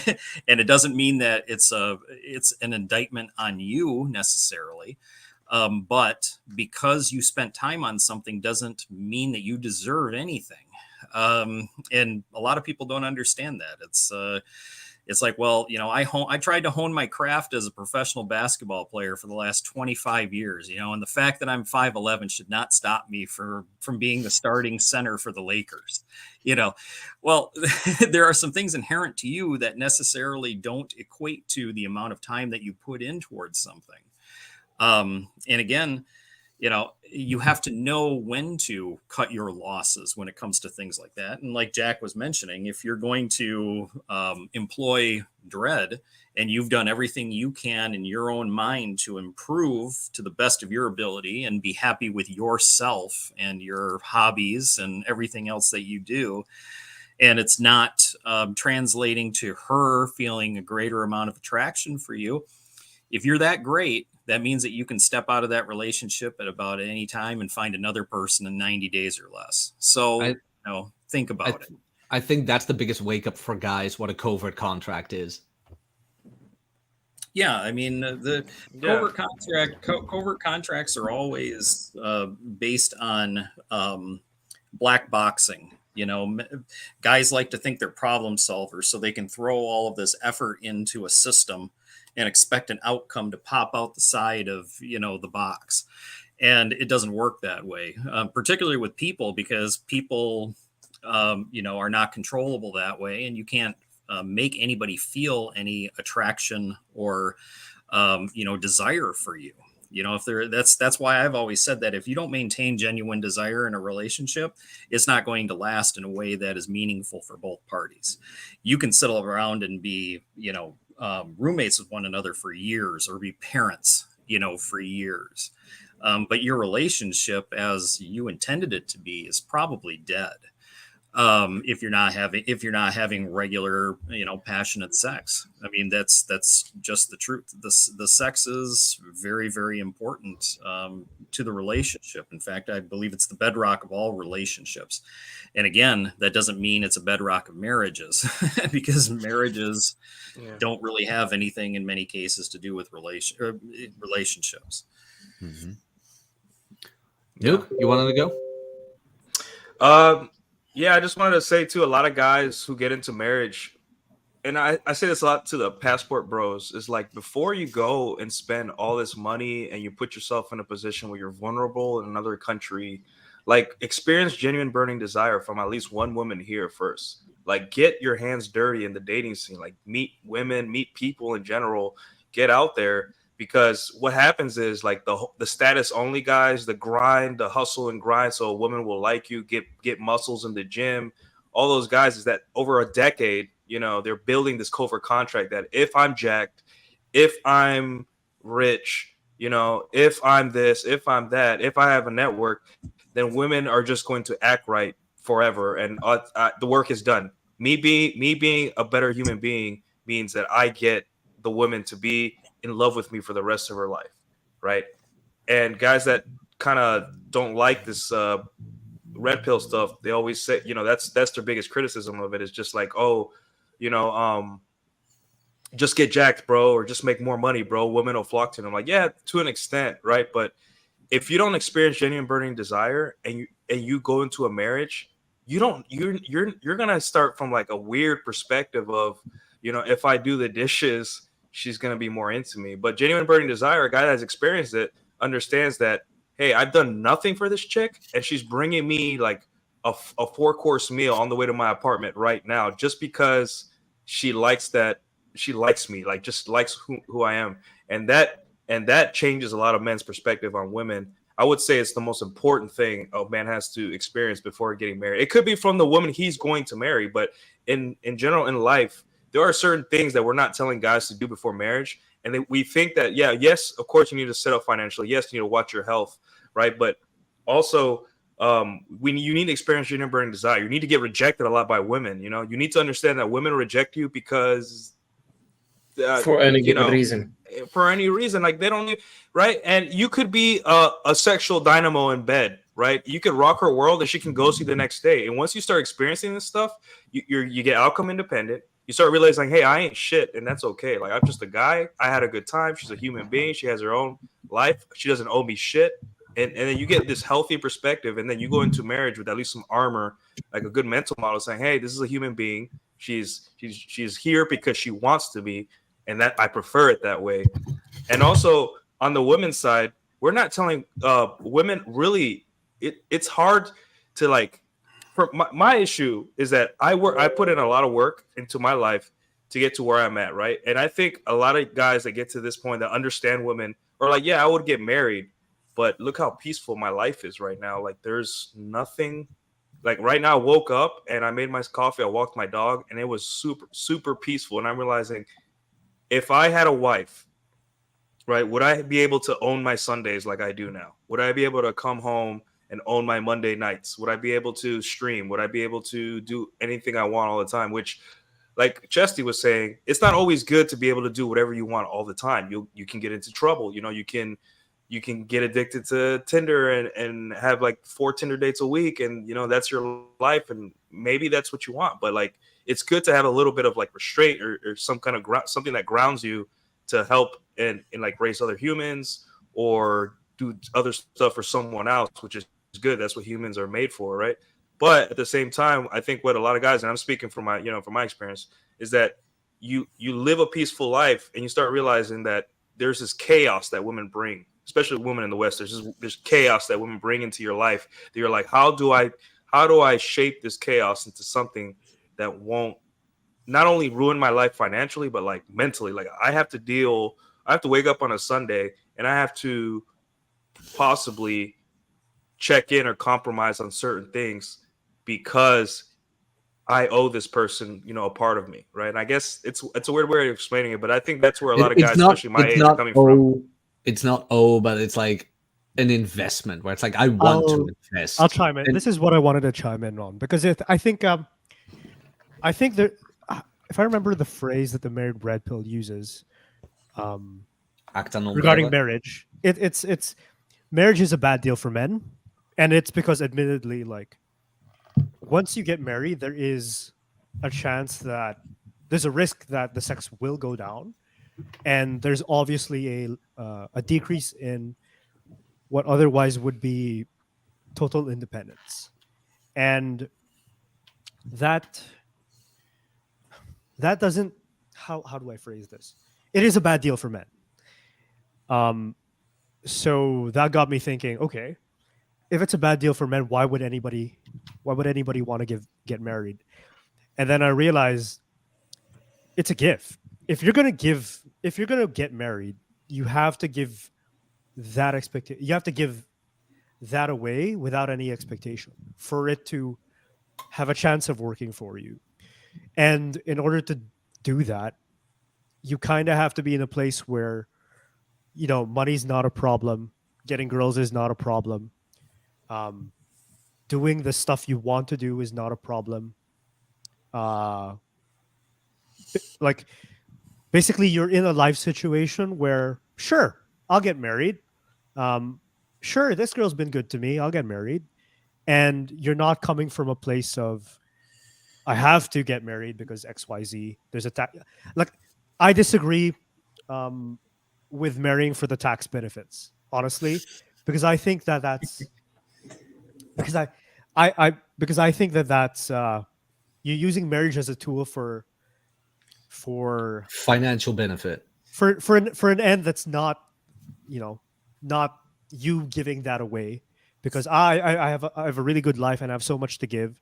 it doesn't mean that it's an indictment on you necessarily. But because you spent time on something doesn't mean that you deserve anything. And a lot of people don't understand that. It's like, well, I tried to hone my craft as a professional basketball player for the last 25 years, and the fact that I'm 5'11" should not stop me from being the starting center for the Lakers. Well, there are some things inherent to you that necessarily don't equate to the amount of time that you put in towards something. And again, you have to know when to cut your losses when it comes to things like that. And like Jack was mentioning, if you're going to employ dread and you've done everything you can in your own mind to improve to the best of your ability and be happy with yourself and your hobbies and everything else that you do, and it's not translating to her feeling a greater amount of attraction for you, if you're that great, that means that you can step out of that relationship at about any time and find another person in 90 days or less. So, think about it. I think that's the biggest wake up for guys, what a covert contract is. Yeah, I mean, the covert contracts are always based on black boxing. Guys like to think they're problem solvers, so they can throw all of this effort into a system and expect an outcome to pop out the side of, the box. And it doesn't work that way, particularly with people, because people, are not controllable that way. And you can't make anybody feel any attraction or, desire for you. That's why I've always said that if you don't maintain genuine desire in a relationship, it's not going to last in a way that is meaningful for both parties. You can sit around and be, roommates with one another for years, or be parents, for years. But your relationship as you intended it to be is probably dead. If you're not having regular, passionate sex. I mean, that's just the truth. The sex is very, very important to the relationship. In fact, I believe it's the bedrock of all relationships. And again, that doesn't mean it's a bedrock of marriages, because marriages don't really have anything in many cases to do with relationships. Mm-hmm. Luke, you wanted to go? Yeah, I just wanted to say too, a lot of guys who get into marriage, and I say this a lot to the passport bros, is like, before you go and spend all this money and you put yourself in a position where you're vulnerable in another country, like, experience genuine burning desire from at least one woman here first. Like, get your hands dirty in the dating scene. Like, meet women, meet people in general. Get out there, because what happens is, like, the status only guys, the grind, the hustle and grind, so a woman will like you, get muscles in the gym. All those guys, is that over a decade, they're building this covert contract that if I'm jacked, if I'm rich, if I'm this, if I'm that, if I have a network, then women are just going to act right forever, and the work is done. Me being a better human being means that I get the woman to be in love with me for the rest of her life, right? And guys that kind of don't like this red pill stuff, they always say, that's their biggest criticism of it, is just like, oh, just get jacked, bro, or just make more money, bro. Women will flock to them. Like, yeah, to an extent, right? But if you don't experience genuine burning desire and you go into a marriage, you're gonna start from like a weird perspective of, if I do the dishes, she's gonna be more into me. But genuine burning desire, a guy that has experienced it, understands that, hey, I've done nothing for this chick, and she's bringing me like a 4-course meal on the way to my apartment right now, just because she likes me, like, just likes who I am. And that changes a lot of men's perspective on women. I would say it's the most important thing a man has to experience before getting married. It could be from the woman he's going to marry, but in general in life, there are certain things that we're not telling guys to do before marriage. And we think that, yes, of course you need to set up financially. Yes, you need to watch your health, right? But also, when you need to experience genuine burning desire, you need to get rejected a lot by women. You need to understand that women reject you because for any given reason. For any reason, like, they don't need, right? And you could be a sexual dynamo in bed, right? You could rock her world and she can ghost you the next day. And once you start experiencing this stuff, you get outcome independent. You start realizing, hey, I ain't shit, and that's okay. Like, I'm just a guy. I had a good time. She's a human being. She has her own life. She doesn't owe me shit. And then you get this healthy perspective, and then you go into marriage with at least some armor, like a good mental model, saying, hey, this is a human being. She's here because she wants to be, and that I prefer it that way. And also on the women's side, we're not telling women, really, it's hard to, like, for my issue is that I put in a lot of work into my life to get to where I'm at, right? And I think a lot of guys that get to this point that understand women are like, yeah, I would get married, but look how peaceful my life is right now. Like, there's nothing. Like, right now I woke up and I made my coffee, I walked my dog, and it was super, super peaceful. And I'm realizing, if I had a wife, right, would I be able to own my Sundays like I do now? Would I be able to come home and own my Monday nights? Would I be able to stream? Would I be able to do anything I want all the time? Which, like Chesty was saying, it's not always good to be able to do whatever you want all the time. You can get into trouble. You can get addicted to Tinder and have like 4 Tinder dates a week, and that's your life, and maybe that's what you want. But, like, it's good to have a little bit of, like, restraint or some kind of something that grounds you to help and like raise other humans or do other stuff for someone else, which is good. That's what humans are made for, right? But at the same time, I think what a lot of guys, and I'm speaking from my experience, is that you live a peaceful life and you start realizing that there's this chaos that women bring, especially women in the West. There's chaos that women bring into your life that you're like, how do I shape this chaos into something that won't not only ruin my life financially, but like mentally? Like, I have to wake up on a Sunday and I have to possibly check in or compromise on certain things because I owe this person, a part of me, right? And I guess it's a weird way of explaining it, but I think that's where a lot of guys, especially my age, are coming from. It's not but it's like an investment where it's like, I want to invest. I'll chime in. This is what I wanted to chime in on, because I think that, if I remember the phrase that the married red pill uses regarding marriage, it's marriage is a bad deal for men, and it's because, admittedly, like, once you get married, there is a chance that there's a risk that the sex will go down, and there's obviously a decrease in what otherwise would be total independence, and that doesn't, how do I phrase this? It is a bad deal for men. So that got me thinking, okay, if it's a bad deal for men, why would anybody want to get married? And then I realized it's a gift. If you're gonna get married, you have to give that expectation. You have to give that away without any expectation for it to have a chance of working for you. And in order to do that, you kind of have to be in a place where, money's not a problem, getting girls is not a problem, doing the stuff you want to do is not a problem. Like, basically, you're in a life situation where, sure, I'll get married. Sure, this girl's been good to me. I'll get married. And you're not coming from a place of, I have to get married because XYZ. There's a like, I disagree with marrying for the tax benefits, honestly, because I think that's because I think that's you're using marriage as a tool for financial benefit, for an end that's not, not you giving that away, because I have a really good life and I have so much to give,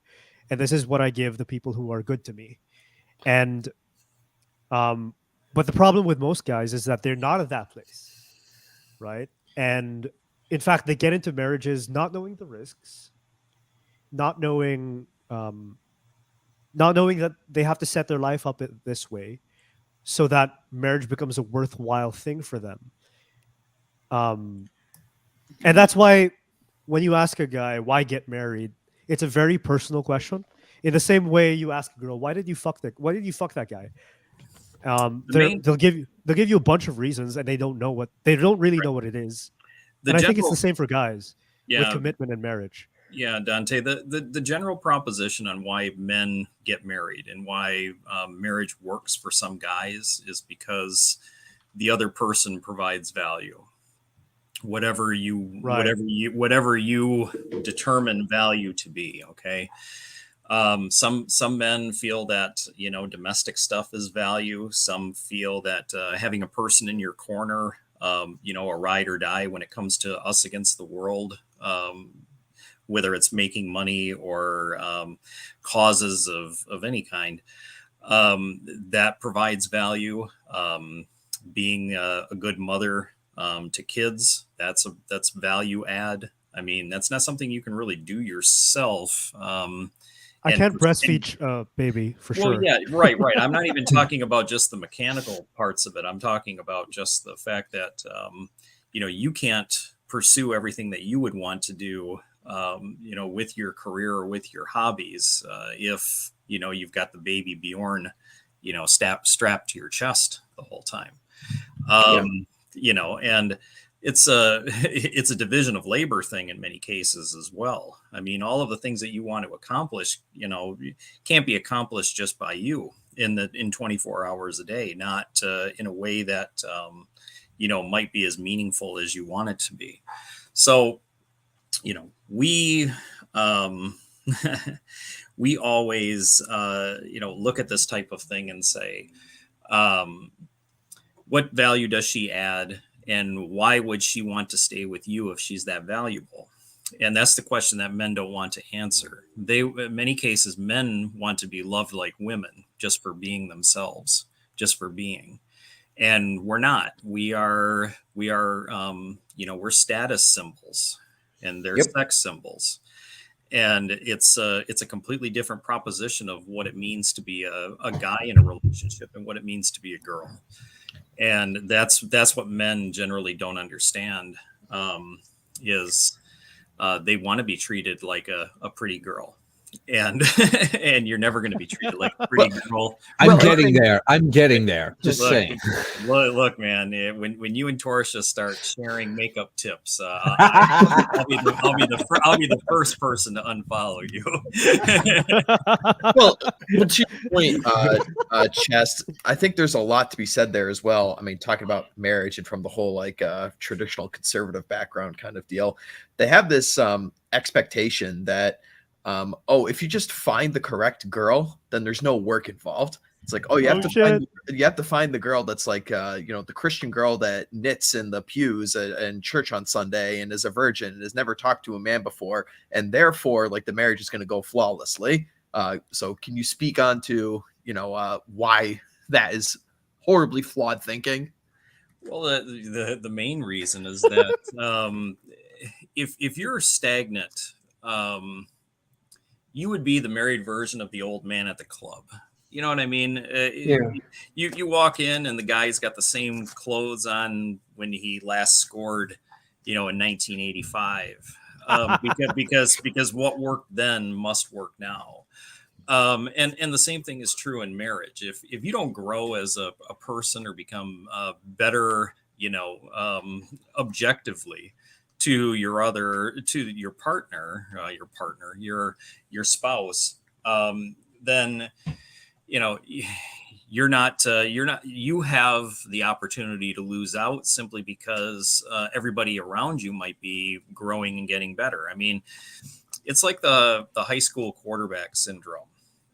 and this is what I give the people who are good to me. And but the problem with most guys is that they're not at that place, right? And in fact, they get into marriages not knowing the risks, not knowing that they have to set their life up this way so that marriage becomes a worthwhile thing for them. And that's why when you ask a guy why get married, it's a very personal question. In the same way you ask a girl, why did you fuck that guy? They'll give you a bunch of reasons, and they don't really know what it is. And I think it's the same for guys with commitment and marriage. Yeah, Dante, the general proposition on why men get married and why marriage works for some guys is because the other person provides value. Whatever you determine value to be, okay. Some men feel that, domestic stuff is value. Some feel that having a person in your corner, a ride or die when it comes to us against the world, whether it's making money or causes of any kind, that provides value. Being a good mother to kids, that's value add. I mean, that's not something you can really do yourself. I can't breastfeed baby for sure. Well, yeah, right. I'm not even talking about just the mechanical parts of it. I'm talking about just the fact that, you can't pursue everything that you would want to do, with your career or with your hobbies, if, you've got the baby Bjorn, strapped to your chest the whole time. And it's a division of labor thing in many cases as well. I mean, all of the things that you want to accomplish, can't be accomplished just by you in 24 hours a day, not in a way that, might be as meaningful as you want it to be. So, we we always, look at this type of thing and say, what value does she add? And why would she want to stay with you if she's that valuable? And that's the question that men don't want to answer. In many cases, men want to be loved like women just for being themselves, just for being. And we're not. We're status symbols, and they're sex symbols. And it's a completely different proposition of what it means to be a guy in a relationship and what it means to be a girl. And that's what men generally don't understand, is they want to be treated like a pretty girl. And and you're never going to be treated like a pretty girl. I'm getting there. Just saying. Look, man. When you and Torsha start sharing makeup tips, I'll be the first person to unfollow you. Well, to your point, Chest, I think there's a lot to be said there as well. I mean, talking about marriage and from the whole traditional conservative background kind of deal, they have this expectation that. If you just find the correct girl, then there's no work involved. It's like, you have to find the girl that's like, the Christian girl that knits in the pews in church on Sunday and is a virgin and has never talked to a man before, and therefore, like, the marriage is going to go flawlessly. So can you speak on to, why that is horribly flawed thinking? Well, the main reason is that if you're stagnant, you would be the married version of the old man at the club. You know what I mean? Yeah. You walk in and the guy's got the same clothes on when he last scored, in 1985. Because what worked then must work now. And the same thing is true in marriage. If you don't grow as a person or become better, objectively to your partner, your spouse, then you have the opportunity to lose out simply because everybody around you might be growing and getting better. I mean, it's like the high school quarterback syndrome.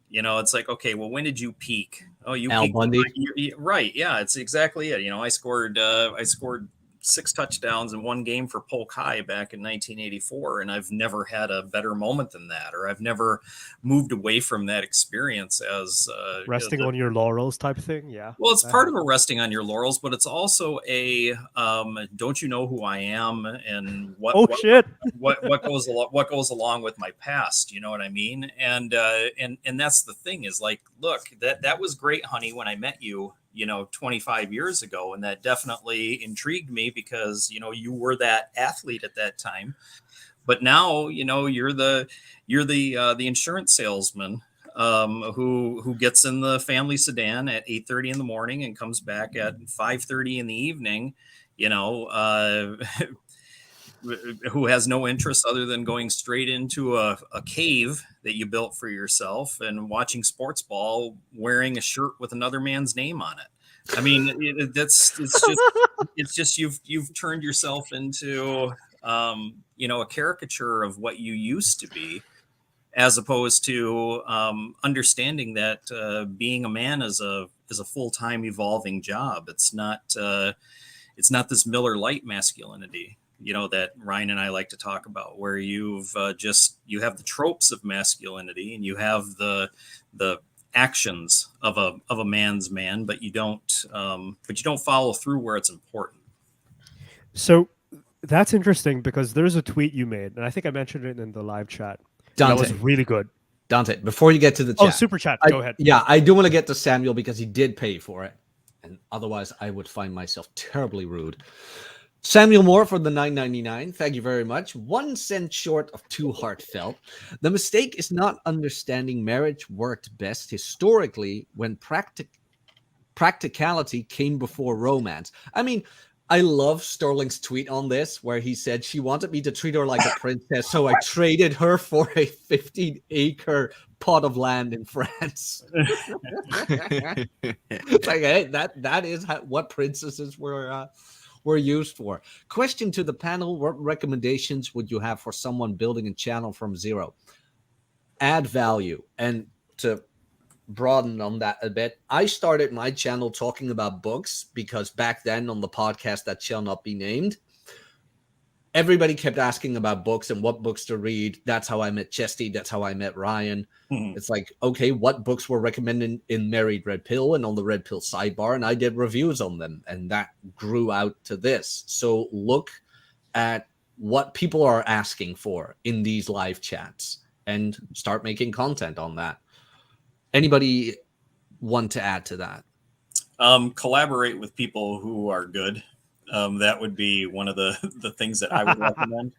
It's like, okay, well, when did you peak? Oh, you Al peaked. Bundy. Right. Yeah, it's exactly it. I scored 6 touchdowns in one game for Polk High back in 1984, and I've never had a better moment than that, or I've never moved away from that experience as Resting on your laurels type thing. Yeah. Well, it's part of a resting on your laurels, but it's also a don't you know who I am and what goes along with my past. You know what I mean? And that's the thing is like, look, that was great, honey, when I met you, 25 years ago, and that definitely intrigued me because you were that athlete at that time. But now you're the insurance salesman who gets in the family sedan at 8:30 in the morning and comes back at 5:30 in the evening, who has no interest other than going straight into a cave that you built for yourself and watching sports ball wearing a shirt with another man's name on it. I mean, it's just you've turned yourself into a caricature of what you used to be, as opposed to understanding that being a man is a full-time evolving job. It's not this Miller Lite masculinity, that Ryan and I like to talk about, where you have the tropes of masculinity and you have the actions of a man's man, but you don't follow through where it's important. So that's interesting because there's a tweet you made, and I think I mentioned it in the live chat. Dante. That was really good. Dante, before you get to the chat. Oh, super chat. Go ahead. Yeah, I do want to get to Samuel because he did pay for it. And otherwise, I would find myself terribly rude. Samuel Moore for the $9.99. Thank you very much. 1 cent short of too heartfelt. The mistake is not understanding marriage worked best historically when practicality came before romance. I mean, I love Sterling's tweet on this, where he said she wanted me to treat her like a princess, so I traded her for a 15-acre pot of land in France. It's like, hey, that is what princesses were used for. Question to the panel: what recommendations would you have for someone building a channel from zero? Add value. And to broaden on that a bit, I started my channel talking about books because back then on the podcast that shall not be named, everybody kept asking about books and what books to read. That's how I met Chesty. That's how I met Ryan. It's like, okay, what books were recommended in Married Red Pill and on the Red Pill sidebar, and I did reviews on them, and that grew out to this. So look at what people are asking for in these live chats and start making content on that. Anybody want to add to that? Collaborate with people who are good. That would be one of the things that I would recommend.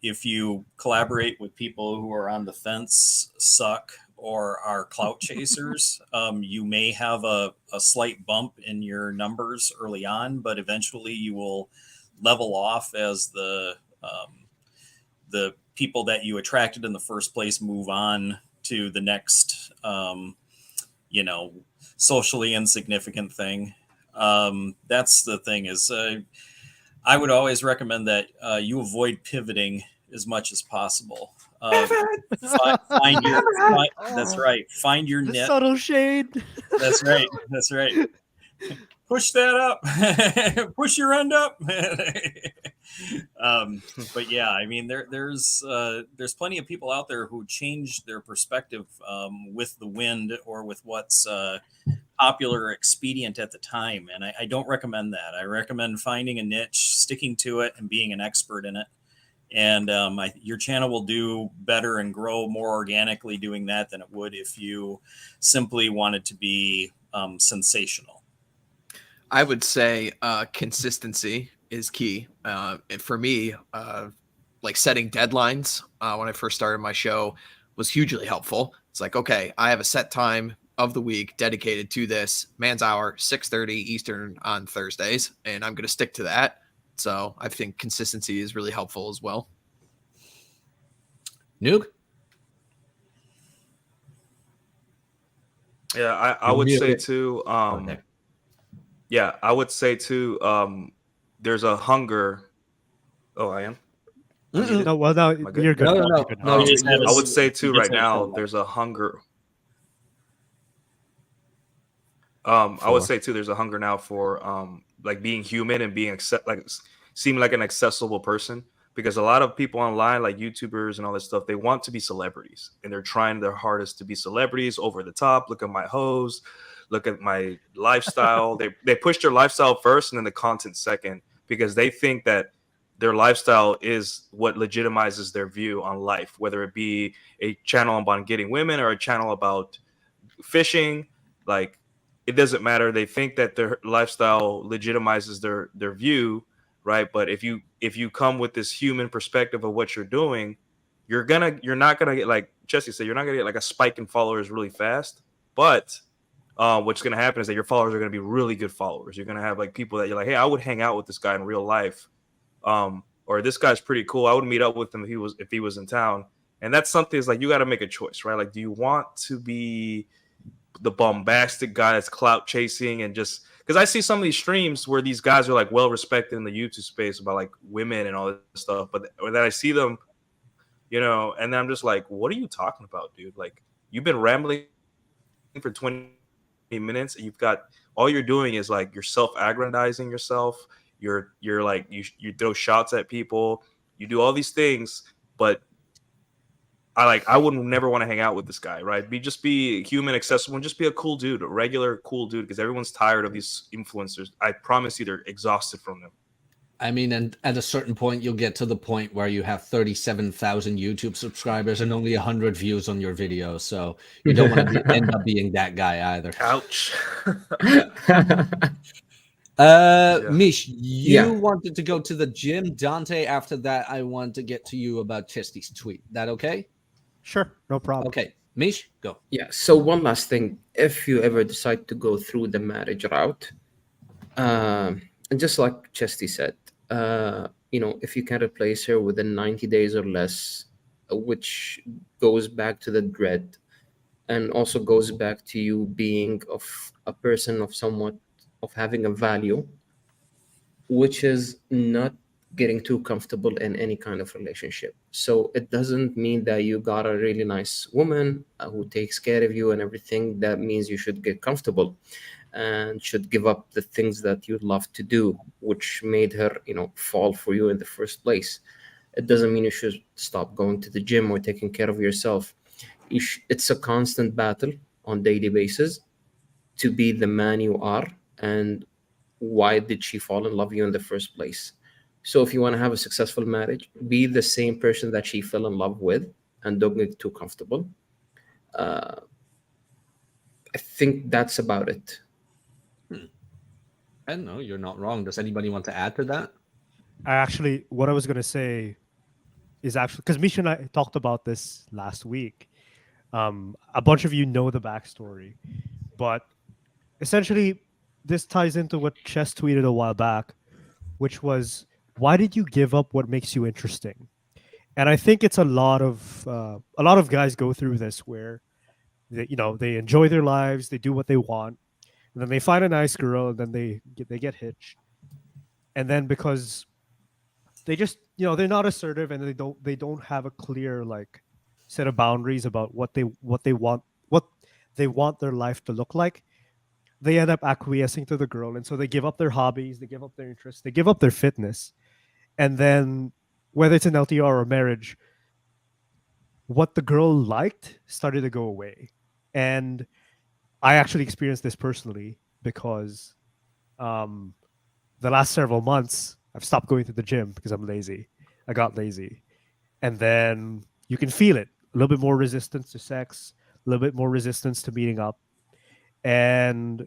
If you collaborate with people who are on the fence, suck, or are clout chasers, you may have a slight bump in your numbers early on, but eventually you will level off as the people that you attracted in the first place move on to the next, socially insignificant thing. That's the thing is, I would always recommend that you avoid pivoting as much as possible. That's right. Find your The net. subtle shade. That's right. Push that up. Push your end up. But yeah, I mean, there's plenty of people out there who change their perspective with the wind or with what's popular or expedient at the time, and I don't recommend that. I recommend finding a niche, sticking to it, and being an expert in it. And your channel will do better and grow more organically doing that than it would if you simply wanted to be sensational. I would say consistency is key. And for me, like setting deadlines when I first started my show was hugely helpful. It's like, okay, I have a set time of the week dedicated to this man's hour, 6:30 Eastern on Thursdays, and I'm going to stick to that. So I think consistency is really helpful as well. Nuke? Yeah, I would say too. Yeah, I would say too. There's a hunger. Oh, I am. No, well, no, Am I good? you're good. No, You're no, good. no. I would say too you just right had now. fun. There's a hunger. I would say too. There's a hunger now for like being human and being seem like an accessible person, because a lot of people online, like YouTubers and all this stuff, they want to be celebrities and they're trying their hardest to be celebrities, over the top. Look at my hose, look at my lifestyle. they push their lifestyle first and then the content second, because they think that their lifestyle is what legitimizes their view on life, whether it be a channel about getting women or a channel about fishing. Like, it doesn't matter. They think that their lifestyle legitimizes their view, right? But if you come with this human perspective of what you're doing, you're not gonna get, like Jesse said, you're not gonna get like a spike in followers really fast. But what's gonna happen is that your followers are gonna be really good followers. You're gonna have like people that you're like, hey, I would hang out with this guy in real life, or this guy's pretty cool. I would meet up with him if he was in town. And that's something, is like, you got to make a choice, right? Like, do you want to be the bombastic guy that's clout chasing, and just because I see some of these streams where these guys are like well respected in the YouTube space about like women and all this stuff, but then I see them, and then I'm just like, what are you talking about, dude? Like, you've been rambling for 20 minutes, and all you're doing is like you're self-aggrandizing yourself. You're like you throw shots at people, you do all these things, but I wouldn't never want to hang out with this guy, right? Just be human, accessible, and just be a cool dude, a regular cool dude, because everyone's tired of these influencers. I promise you, they're exhausted from them. I mean, and at a certain point, you'll get to the point where you have 37,000 YouTube subscribers and only 100 views on your video. So you don't want to end up being that guy either. Ouch. Mish, you Yeah. wanted to go to the gym. Dante, after that, I want to get to you about Chesty's tweet. That okay? Sure, no problem. Okay. Mish, go. Yeah. So one last thing, if you ever decide to go through the marriage route, and just like Chesty said, if you can replace her within 90 days or less, which goes back to the dread, and also goes back to you being of a person of having a value, which is not getting too comfortable in any kind of relationship. So it doesn't mean that you got a really nice woman who takes care of you and everything. That means you should get comfortable and should give up the things that you love to do, which made her, fall for you in the first place. It doesn't mean you should stop going to the gym or taking care of yourself. It's a constant battle on daily basis to be the man you are. And why did she fall in love with you in the first place? So if you want to have a successful marriage, be the same person that she fell in love with, and don't get too comfortable. I think that's about it. I don't know. You're not wrong. Does anybody want to add to that? What I was going to say is actually, because Misha and I talked about this last week. A bunch of you know the backstory, but essentially this ties into what Chess tweeted a while back, which was, why did you give up what makes you interesting? And I think it's a lot of guys go through this, where they enjoy their lives, they do what they want, and then they find a nice girl, and then they get hitched, and then because they just they're not assertive, and they don't have a clear set of boundaries about what they want their life to look like, they end up acquiescing to the girl, and so they give up their hobbies, they give up their interests, they give up their fitness, and then whether it's an LTR or a marriage, what the girl liked started to go away. And I actually experienced this personally because the last several months I've stopped going to the gym because I'm lazy. I got lazy. And then you can feel it. A little bit more resistance to sex, a little bit more resistance to meeting up. And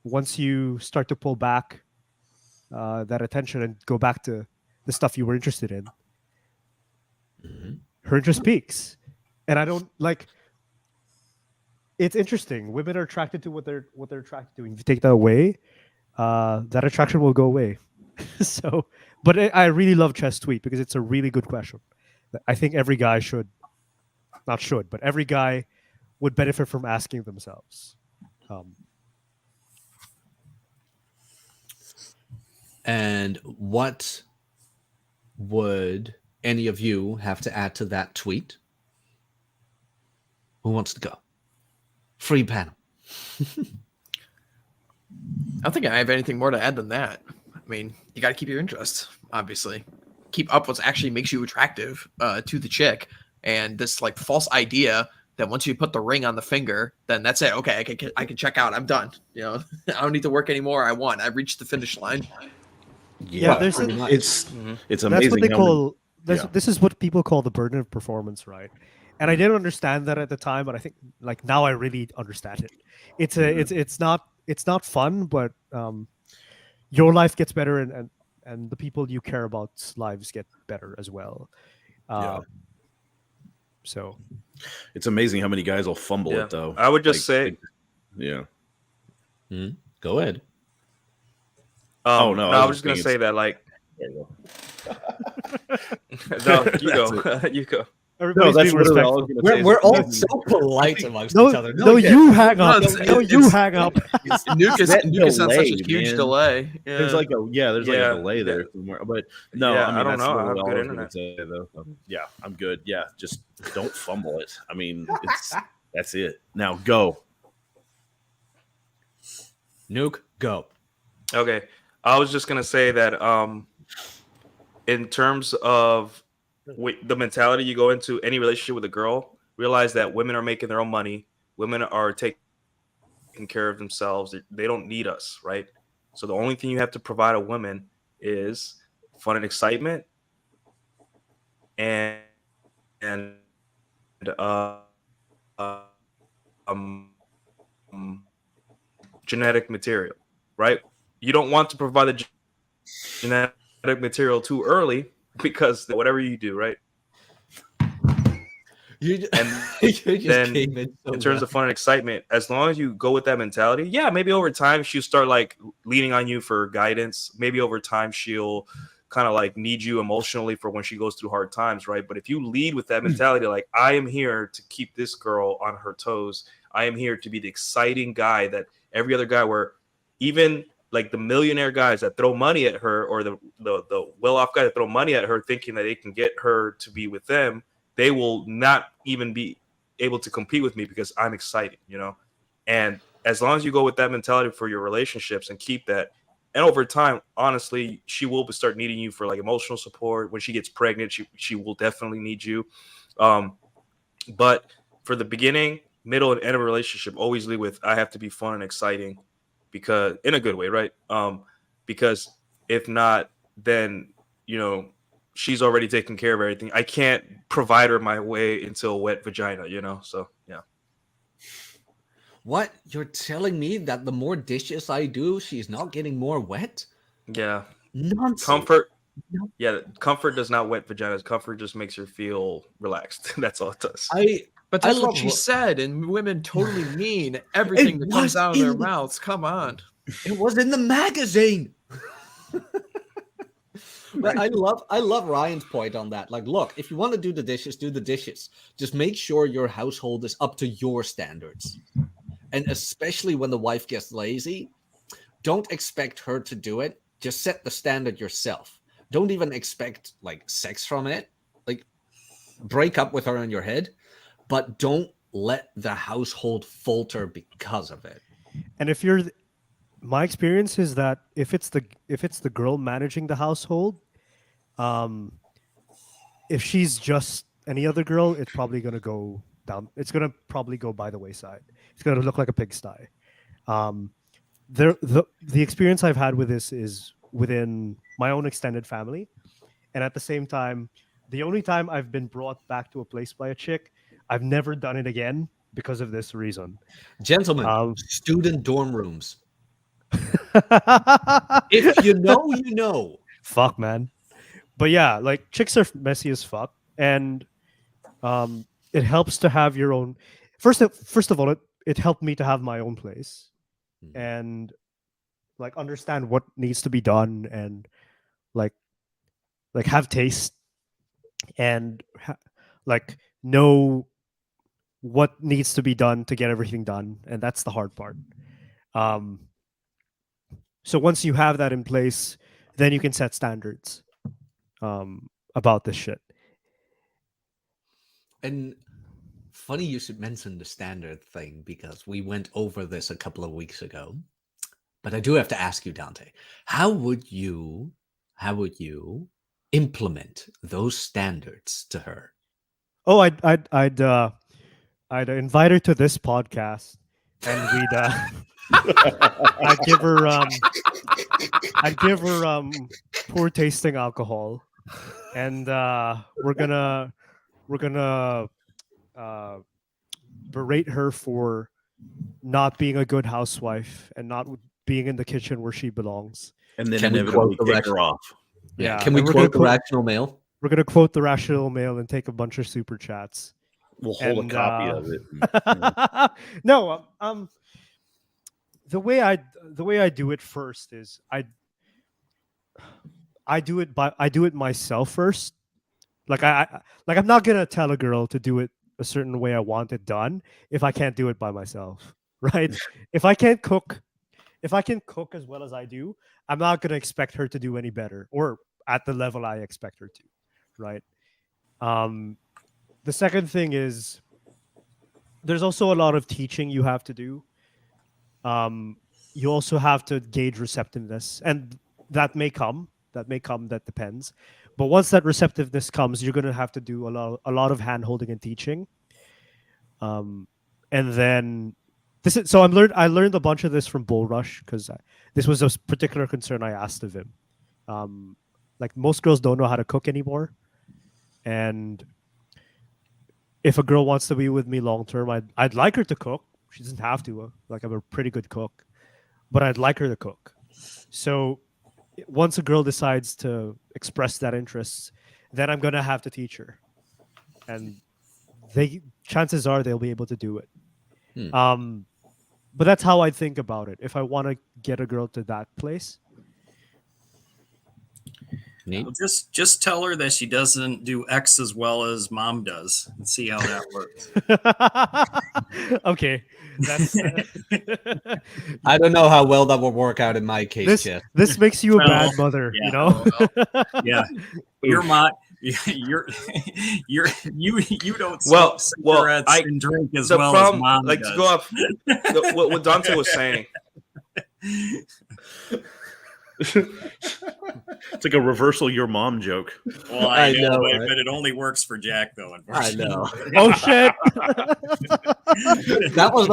once you start to pull back that attention and go back to the stuff you were interested in, her interest peaks. And I don't like. It's interesting. Women are attracted to what they're attracted to. If you take that away, that attraction will go away. So, but I really love Chess' tweet because it's a really good question. I think every guy but every guy would benefit from asking themselves. And what would any of you have to add to that tweet? Who wants to go? Free panel. I don't think I have anything more to add than that. I mean, you got to keep your interest, obviously. Keep up what actually makes you attractive to the chick. And this like false idea that once you put the ring on the finger, then that's it. Okay, I can check out. I'm done. You know, I don't need to work anymore. I won. I reached the finish line. Yeah, there's it's amazing. that's what they how call. yeah. This is what people call the burden of performance, right? And I didn't understand that at the time, but I think like now I really understand it. It's not fun, but your life gets better, and the people you care about's lives get better as well. Yeah. So It's amazing how many guys will fumble it though. I would just say, yeah. Go ahead. Oh, no, I was just gonna say that like. There you go. No, you go. You go. everybody's that's being literally all I respectful. was gonna say. We're all so polite amongst No, each other. no, yeah. you hang up. No, No, you hang up. Nuke is that on such a delay, huge man. delay. Yeah. There's like a there's like Yeah. a delay there somewhere. But no, Yeah, I mean I don't that's know. I literally have all good I was gonna internet. say though. Yeah, I'm good. Yeah, just don't fumble it. I mean, that's it. Now go. Nuke, go. Okay. I was just gonna say that in terms of the mentality you go into any relationship with a girl, realize that women are making their own money. Women are taking care of themselves. They don't need us, right? So the only thing you have to provide a woman is fun and excitement and genetic material, right? You don't want to provide the genetic material too early because whatever you do, right? You just, And you just then came in so in terms well. of fun and excitement, as long as you go with that mentality, yeah, maybe over time she'll start like leaning on you for guidance. Maybe over time she'll kind of like need you emotionally for when she goes through hard times, right? But if you lead with that mentality, like I am here to keep this girl on her toes, I am here to be the exciting guy that every other guy, where even like the millionaire guys that throw money at her, or the well-off guy that throw money at her thinking that they can get her to be with them, they will not even be able to compete with me because I'm excited, you know? And as long as you go with that mentality for your relationships and keep that, and over time, honestly, she will start needing you for like emotional support. When she gets pregnant, she will definitely need you. But for the beginning, middle, and end of a relationship, always lead with, I have to be fun and exciting, because in a good way, right? Because if not, then, you know, she's already taking care of everything. I can't provide her my way into a wet vagina, you know? So, yeah. What? You're telling me that the more dishes I do, she's not getting more wet? Yeah. Nonsense. Comfort. No. Yeah. Comfort does not wet vaginas. Comfort just makes her feel relaxed. That's all it does. But that's what love she what- said, and women totally mean everything that comes was out of their in the- mouths. Come on. It was in the magazine. But I love Ryan's point on that. Like, look, if you want to do the dishes, do the dishes. Just make sure your household is up to your standards. And especially when the wife gets lazy, don't expect her to do it. Just set the standard yourself. Don't even expect like sex from it. Like, break up with her in your head, but don't let the household falter because of it. And if you're my experience is that if it's the girl managing the household, if she's just any other girl, it's probably gonna go down. It's gonna probably go by the wayside. It's gonna look like a pigsty. Um, the experience I've had with this is within my own extended family, and at the same time, the only time I've been brought back to a place by a chick, I've never done it again because of this reason. Gentlemen, student dorm rooms. If you know, you know. Fuck, man. But yeah, like chicks are messy as fuck, and it helps to have your own. First of all, it helped me to have my own place, and like understand what needs to be done, and like have taste, and like know what needs to be done to get everything done, and that's the hard part. So once you have that in place, then you can set standards about this shit. And funny you should mention the standard thing, because we went over this a couple of weeks ago. But I do have to ask you, Dante, how would you implement those standards to her? Oh, I'd invite her to this podcast, and I'd give her poor tasting alcohol, and we're gonna berate her for not being a good housewife and not being in the kitchen where she belongs. And then Can we inevitably quote the kick her off. Yeah. Yeah, Can we and we're quote gonna the rational male? We're gonna quote the rational male and take a bunch of super chats. We'll hold And, a copy of it. and- No, the way I do it first is I do it myself first. Like I'm not gonna tell a girl to do it a certain way I want it done if I can't do it by myself, right? If I can cook as well as I do, I'm not gonna expect her to do any better or at the level I expect her to, right? The second thing is there's also a lot of teaching you have to do. You also have to gauge receptiveness, and that depends. But once that receptiveness comes, you're going to have to do a lot of hand holding and teaching. And then I learned a bunch of this from Bull Rush, because this was a particular concern I asked of him. Like most girls don't know how to cook anymore, and if a girl wants to be with me long term, I'd like her to cook. She doesn't have to. Like, I'm a pretty good cook, but I'd like her to cook. So once a girl decides to express that interest, then I'm gonna have to teach her, and chances are they'll be able to do it. But that's how I think about it. If I want to get a girl to that place. Well, just tell her that she doesn't do X as well as mom does, and see how that works. Okay, that's. I don't know how well that will work out in my case. This makes you a Well, bad mother, yeah. you know. Yeah, your mom, you don't Well, smoke cigarettes and drink as the well problem, as mom like does. to go off what Dante was saying. It's like a reversal your mom joke. Well, I know, right? but it only works for Jack, though. I Unfortunately. know. Oh shit! That was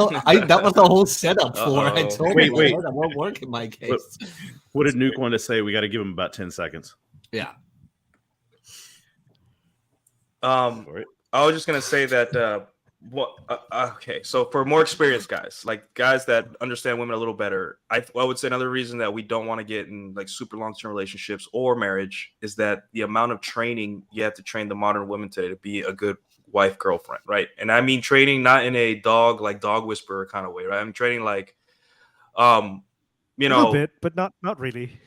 the whole setup for it. I Uh-oh. told Wait, him, wait. that won't work in my case. What did Nuke want to say? We got to give him about 10 seconds. Yeah. All right. I was just gonna say that. Okay, so for more experienced guys, like guys that understand women a little better, I would say another reason that we don't want to get in like super long-term relationships or marriage is that the amount of training you have to train the modern women today to be a good wife, girlfriend, right? And I mean training not in a dog whisperer kind of way, right? I'm training like, A little bit, but not really.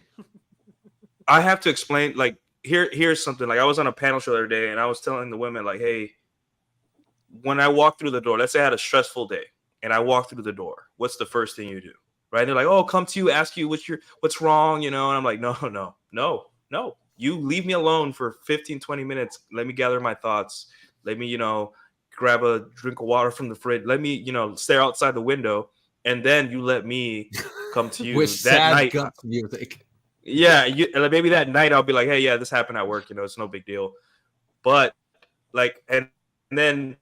I have to explain, like, here's something. Like, I was on a panel show the other day, and I was telling the women, like, hey, when I walk through the door, let's say I had a stressful day, and I walk through the door, what's the first thing you do? Right? They're like, oh, come to you, ask you what's wrong, you know? And I'm like, no. You leave me alone for 15, 20 minutes. Let me gather my thoughts. Let me, grab a drink of water from the fridge. Let me, stare outside the window. And then you let me come to you with that sad night. gut music. Yeah, maybe that night I'll be like, hey, yeah, this happened at work. It's no big deal. But like, and then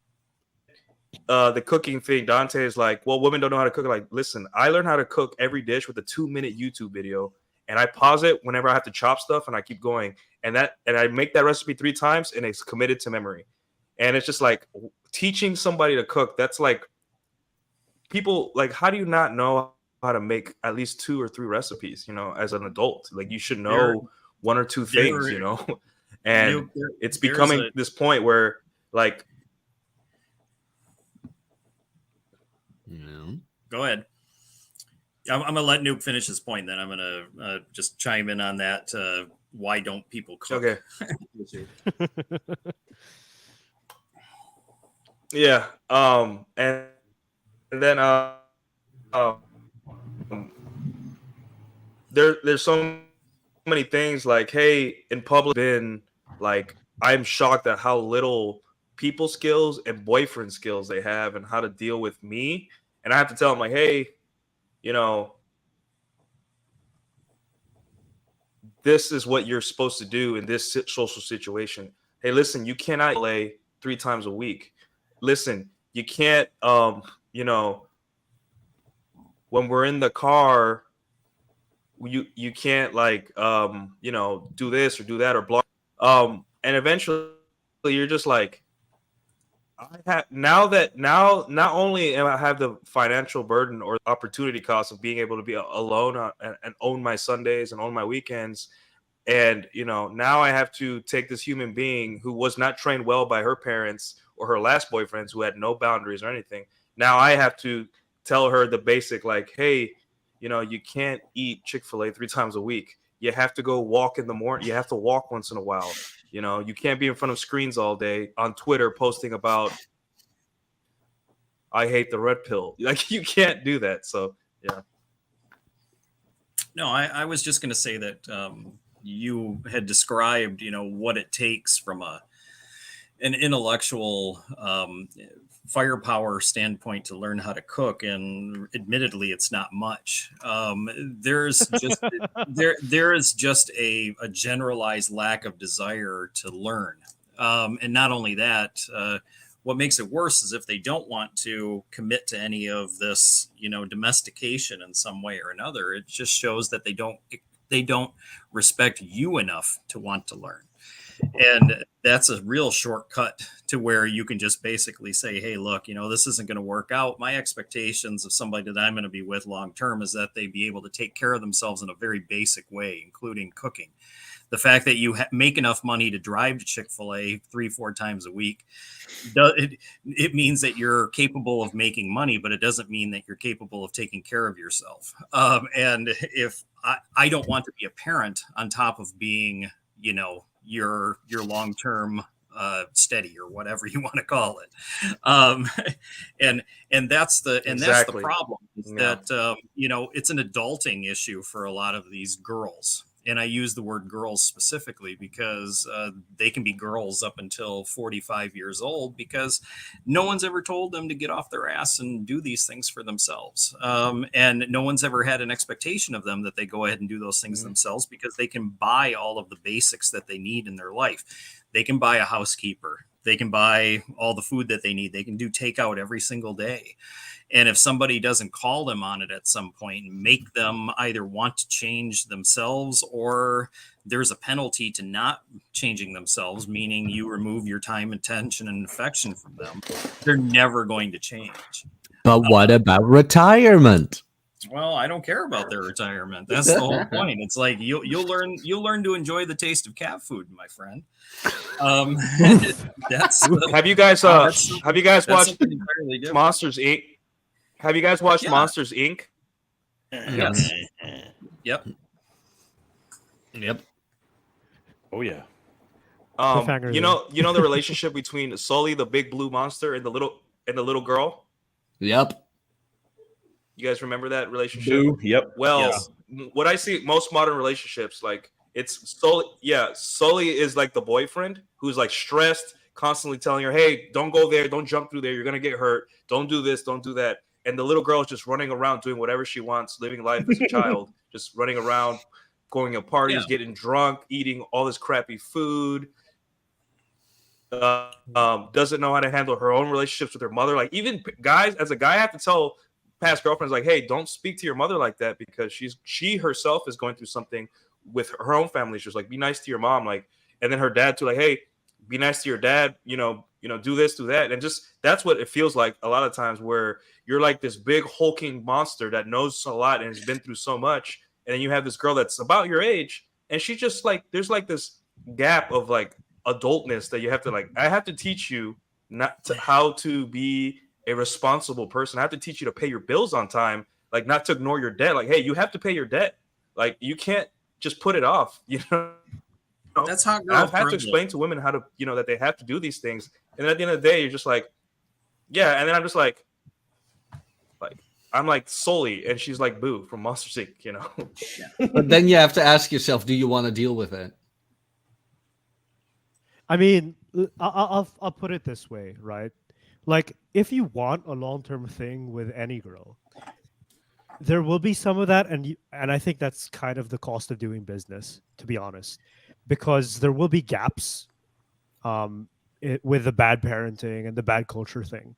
the cooking thing, Dante is like, well, women don't know how to cook. Like, listen, I learned how to cook every dish with a 2-minute YouTube video, and I pause it whenever I have to chop stuff, and I keep going. And I make that recipe 3 times, and it's committed to memory. And it's just like teaching somebody to cook. That's like people like, how do you not know how to make at least 2 or 3 recipes? As an adult, like you should know 1 or 2 things. And it's becoming this point where like. Go ahead. I'm gonna let Noob finish his point. Then I'm gonna just chime in on that. Why don't people cook? Okay. Yeah. And then there's so many things like, hey, in public, been like, I'm shocked at how little people skills and boyfriend skills they have and how to deal with me. And I have to tell them like, hey, this is what you're supposed to do in this social situation. Hey, listen, you cannot play 3 times a week. Listen, you can't, when we're in the car, you can't like, do this or do that or block. And eventually you're just like, now not only am I have the financial burden or opportunity cost of being able to be alone and own my Sundays and own my weekends, and now I have to take this human being who was not trained well by her parents or her last boyfriends who had no boundaries or anything. Now I have to tell her the basic like, hey, you can't eat Chick-fil-A 3 times a week. You have to go walk in the morning. You have to walk once in a while. You can't be in front of screens all day on Twitter posting about I hate the red pill. Like, you can't do that. So, yeah. No, I was just going to say that you had described, what it takes from an intellectual firepower standpoint to learn how to cook, and admittedly, it's not much. There's just there is just a generalized lack of desire to learn, and not only that. What makes it worse is if they don't want to commit to any of this, domestication in some way or another. It just shows that they don't respect you enough to want to learn. And that's a real shortcut to where you can just basically say, hey, look, this isn't going to work out. My expectations of somebody that I'm going to be with long term is that they be able to take care of themselves in a very basic way, including cooking. The fact that you make enough money to drive to Chick-fil-A 3-4 times a week, it means that you're capable of making money, but it doesn't mean that you're capable of taking care of yourself. And if I don't want to be a parent on top of being, your long-term steady or whatever you want to call it. And that's the problem is that, it's an adulting issue for a lot of these girls. And I use the word girls specifically because they can be girls up until 45 years old because no one's ever told them to get off their ass and do these things for themselves. And no one's ever had an expectation of them that they go ahead and do those things themselves because they can buy all of the basics that they need in their life. They can buy a housekeeper. They can buy all the food that they need. They can do takeout every single day. And if somebody doesn't call them on it at some point and make them either want to change themselves or there's a penalty to not changing themselves, meaning you remove your time, attention, and affection from them, they're never going to change. But what about retirement? Well, I don't care about their retirement. That's the whole point. It's like you'll learn to enjoy the taste of cat food, my friend. Have you guys watched Monsters Inc? Have you guys watched Monsters Inc? Yes. Yep. Oh yeah. You know the relationship between Sully, the big blue monster, and the little girl? Yep. You guys remember that relationship? Yep. Well, what I see most modern relationships, like it's Sully. Yeah, Sully is like the boyfriend who's like stressed, constantly telling her, "Hey, don't go there, don't jump through there, you're gonna get hurt. Don't do this, don't do that." and the little girl is just running around doing whatever she wants, living life as a child, just running around, going to parties, getting drunk, eating all this crappy food. Doesn't know how to handle her own relationships with her mother. Like, even guys, as a guy, I have to tell past girlfriends, like, hey, don't speak to your mother like that, because she herself is going through something with her own family issues. Like, be nice to your mom. Like, and then her dad too, like, hey, be nice to your dad, do this, do that. And just, that's what it feels like a lot of times, where you're like this big hulking monster that knows a lot and has been through so much. And then you have this girl that's about your age, and she just like, there's like this gap of like adultness that you have to, like, I have to teach you how to be a responsible person. I have to teach you to pay your bills on time, like, not to ignore your debt. Like, hey, you have to pay your debt. Like, you can't just put it off, That's how I've had to explain to women how to, that they have to do these things. And at the end of the day, you're just like, yeah. And then I'm just like I'm like Sully, and she's like Boo from Monsters Inc. But then you have to ask yourself, do you want to deal with it? I mean, I'll put it this way, right? Like, if you want a long-term thing with any girl, there will be some of that, and I think that's kind of the cost of doing business, to be honest, because there will be gaps with the bad parenting and the bad culture thing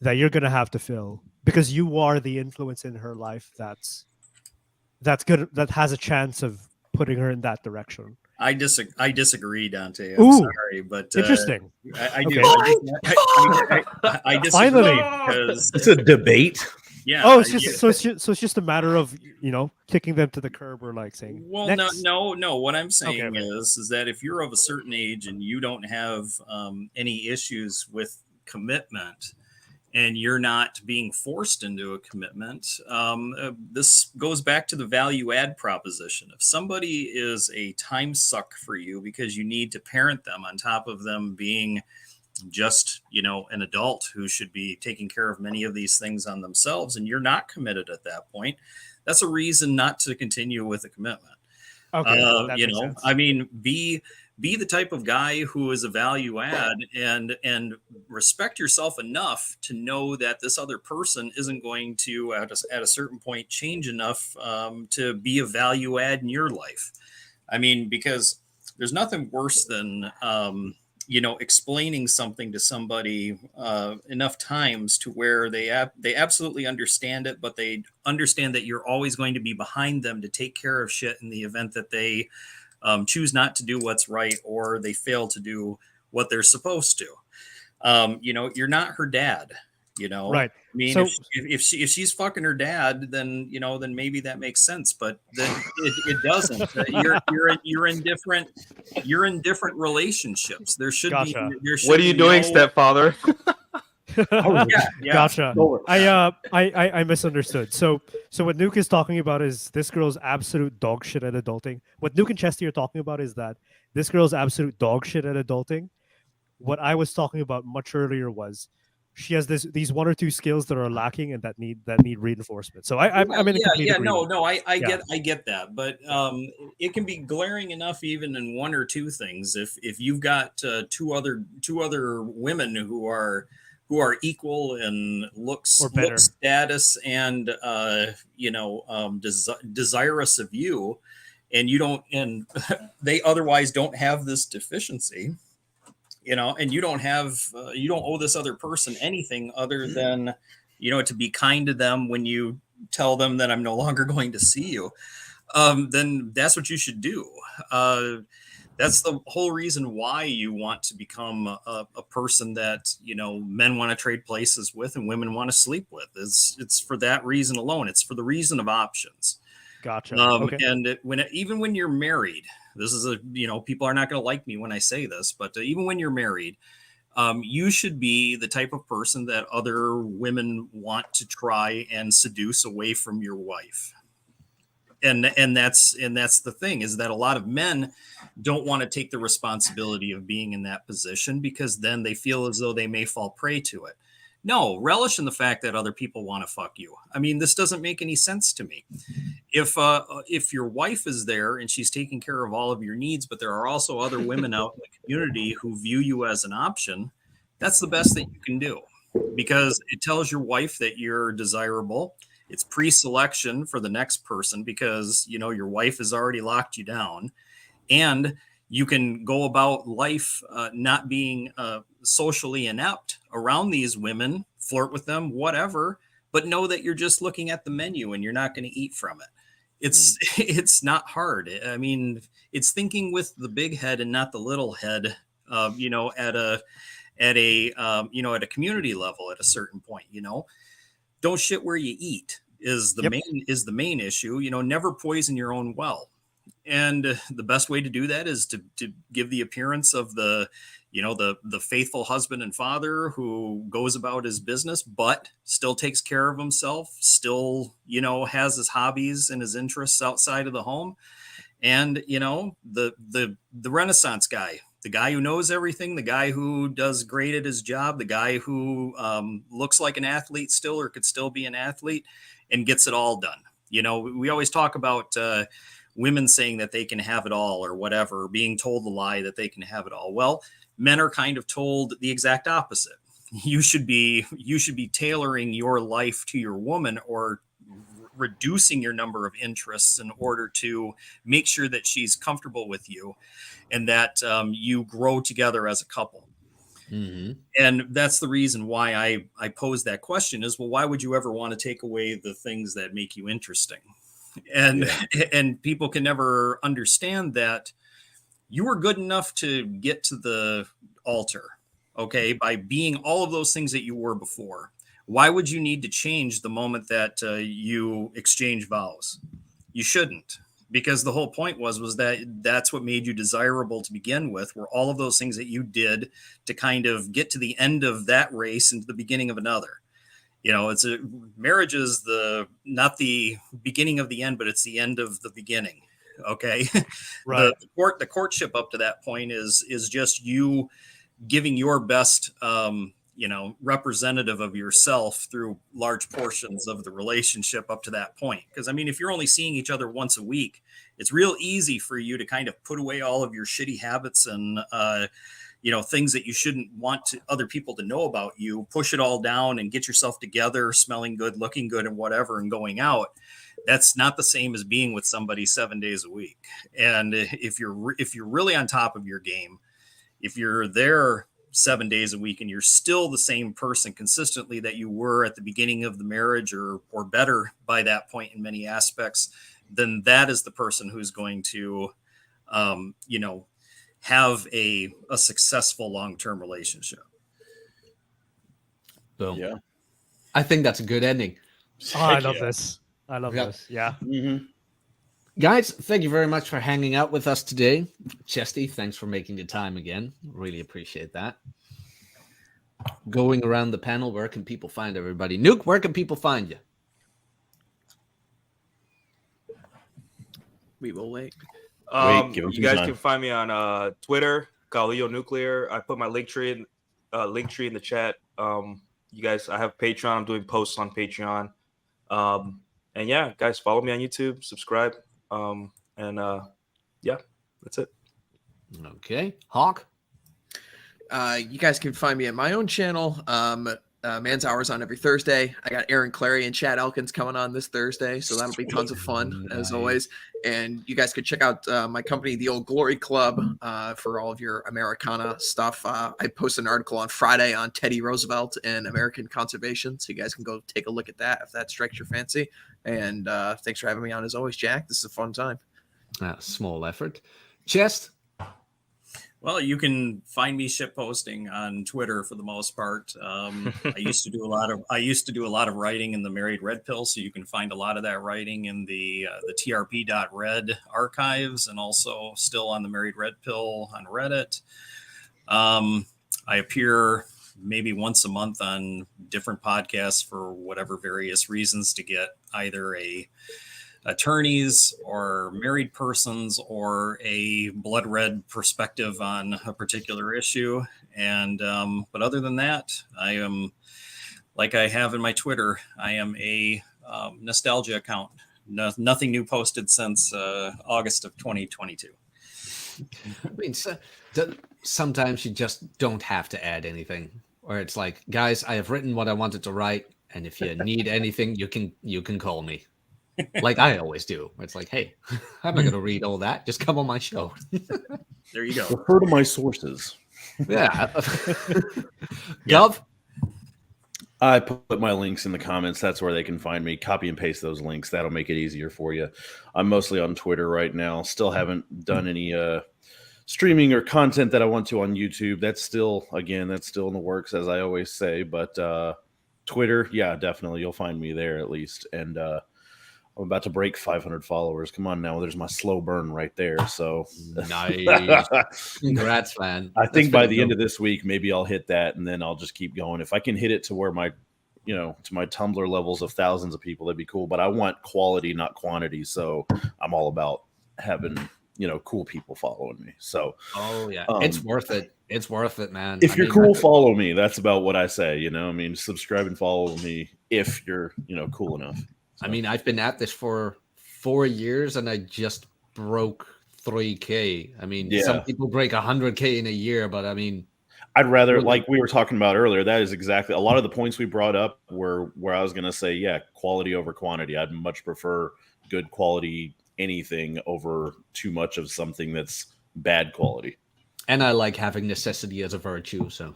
that you're going to have to fill, because you are the influence in her life that's good, that has a chance of putting her in that direction. I disagree, Dante. I'm sorry, but interesting. I do. Okay. I disagree. Finally, because it's a debate. Yeah. Oh, it's just a matter of kicking them to the curb, or like saying. Well, next. no. What I'm saying Okay. is that if you're of a certain age and you don't have any issues with commitment, and you're not being forced into a commitment, this goes back to the value add proposition. If somebody is a time suck for you because you need to parent them on top of them being just, an adult who should be taking care of many of these things on themselves, and you're not committed at that point, that's a reason not to continue with a commitment. Okay, that makes sense. I mean, be the type of guy who is a value add, and respect yourself enough to know that this other person isn't going to at a certain point change enough to be a value add in your life. I mean, because there's nothing worse than explaining something to somebody enough times to where they absolutely understand it, but they understand that you're always going to be behind them to take care of shit in the event that they choose not to do what's right, or they fail to do what they're supposed to. You're not her dad. Right. I mean, So, if she's fucking her dad, then then maybe that makes sense, but then it doesn't. You're in different relationships. There should Gotcha. be. There should What are you be doing, no- stepfather? Yeah. Gotcha. I misunderstood. So what Nuke is talking about is this girl's absolute dog shit at adulting. What Nuke and Chesty are talking about is that this girl's absolute dog shit at adulting. What I was talking about much earlier was she has these one or two skills that are lacking and that need reinforcement. So I'm in a complete agreement. I get that, but it can be glaring enough even in one or two things. If you've got two other women who are equal in looks, Or better. status, and desirous of you, and you don't, and they otherwise don't have this deficiency, and you don't owe this other person anything other than to be kind to them when you tell them that I'm no longer going to see you, then that's what you should do. That's the whole reason why you want to become a person that men want to trade places with and women want to sleep with. It's for that reason alone. It's for the reason of options. Gotcha. Okay. And even when you're married, this is people are not going to like me when I say this, but even when you're married, you should be the type of person that other women want to try and seduce away from your wife. And that's the thing, is that a lot of men don't want to take the responsibility of being in that position because then they feel as though they may fall prey to it. No, relish in the fact that other people want to fuck you. I mean, this doesn't make any sense to me. If your wife is there and she's taking care of all of your needs, but there are also other women out in the community who view you as an option, that's the best that you can do. because it tells your wife that you're desirable. It's pre-selection for the next person because, you know, your wife has already locked you down, and you can go about life not being socially inept around these women, flirt with them, whatever, but know that you're just looking at the menu and you're not going to eat from it. It's not hard. I mean, it's thinking with the big head and not the little head, you know, at a you know, at a community level at a certain point. You know, don't shit where you eat is the main issue. You know, never poison your own well. And the best way to do that is to give the appearance of the, you know, the faithful husband and father who goes about his business, but still takes care of himself, still, you know, has his hobbies and his interests outside of the home. And, you know, the Renaissance guy, the guy who knows everything, the guy who does great at his job, the guy who looks like an athlete still or could still be an athlete and gets it all done. You know, we always talk about women saying that they can have it all or whatever, being told the lie that they can have it all. Well, men are kind of told the exact opposite. You should be tailoring your life to your woman or reducing your number of interests in order to make sure that she's comfortable with you and that you grow together as a couple. Mm-hmm. And that's the reason why I pose that question is, well, why would you ever want to take away the things that make you interesting? And and people can never understand that you were good enough to get to the altar, okay, by being all of those things that you were before. Why would you need to change the moment that you exchange vows? You shouldn't, because the whole point was that that's what made you desirable to begin with, were all of those things that you did to kind of get to the end of that race and to the beginning of another. You know, marriage is not the beginning of the end, but it's the end of the beginning. Okay. Right. The courtship up to that point is just you giving your best, you know, representative of yourself through large portions of the relationship up to that point. Because I mean, if you're only seeing each other once a week, it's real easy for you to kind of put away all of your shitty habits and, you know, things that you shouldn't want other people to know about you, push it all down and get yourself together, smelling good, looking good and whatever, and going out. That's not the same as being with somebody 7 days a week. And if you're really on top of your game, if you're there 7 days a week and you're still the same person consistently that you were at the beginning of the marriage or better by that point in many aspects, then that is the person who's going to, you know, have a successful long-term relationship. Boom. Yeah. I think that's a good ending. Oh, I love this. I love Yep. this. Yeah. Mm-hmm. Guys, thank you very much for hanging out with us today. Chesty, thanks for making the time again. Really appreciate that. Going around the panel, where can people find everybody? Nuke, where can people find you? We will wait. give 'em You some guys time. can find me on Twitter, Galileo Nuclear. I put my link tree in the chat. You guys, I have Patreon. I'm doing posts on Patreon. And yeah, guys, follow me on YouTube, subscribe. Yeah, that's it. Okay. Hawk? You guys can find me at my own channel. Man's Hours on every Thursday. I got Aaron Clary and Chad Elkins coming on this Thursday, so that'll be tons of fun as always. And you guys could check out my company, the Old Glory Club, for all of your Americana stuff. I posted an article on Friday on Teddy Roosevelt and American conservation, so you guys can go take a look at that if that strikes your fancy. And thanks for having me on as always, Jack. This is a fun time. Small effort. Chest? Well, you can find me shit posting on Twitter for the most part. I used to do a lot of writing in the Married Red Pill, so you can find a lot of that writing in the trp.red archives, and also still on the Married Red Pill on Reddit. I appear maybe once a month on different podcasts for whatever various reasons to get either attorneys or married persons or a blood red perspective on a particular issue. And but other than that, I am, like I have in my Twitter, I am a nostalgia account. Nothing new posted since August of 2022. I mean, sometimes you just don't have to add anything. where it's like, guys, I have written what I wanted to write, and if you need anything, you can call me. Like I always do. It's like, hey, I'm not gonna read all that. Just come on my show. There you go. Refer to my sources. Yeah. Gov, I put my links in the comments. That's where they can find me. Copy and paste those links. That'll make it easier for you. I'm mostly on Twitter right now. Still haven't done any streaming or content that I want to on YouTube. That's still in the works, as I always say. But Twitter, yeah, definitely. You'll find me there at least. And I'm about to break 500 followers. Come on now. There's my slow burn right there. So nice. Congrats, man. I think by the end of this week, maybe I'll hit that, and then I'll just keep going. If I can hit it to where my, to my Tumblr levels of thousands of people, that'd be cool. But I want quality, not quantity. So I'm all about having, cool people following me. So, oh yeah, it's worth it. It's worth it, man. If you're cool, follow me. That's about what I say. Subscribe and follow me if you're, cool enough. So. I mean, I've been at this for 4 years, and I just broke 3K. I mean, some people break 100K in a year, but I mean, I'd rather, like we were talking about earlier, that is exactly a lot of the points we brought up were where I was going to say, yeah, quality over quantity. I'd much prefer good quality anything over too much of something that's bad quality. And I like having necessity as a virtue, so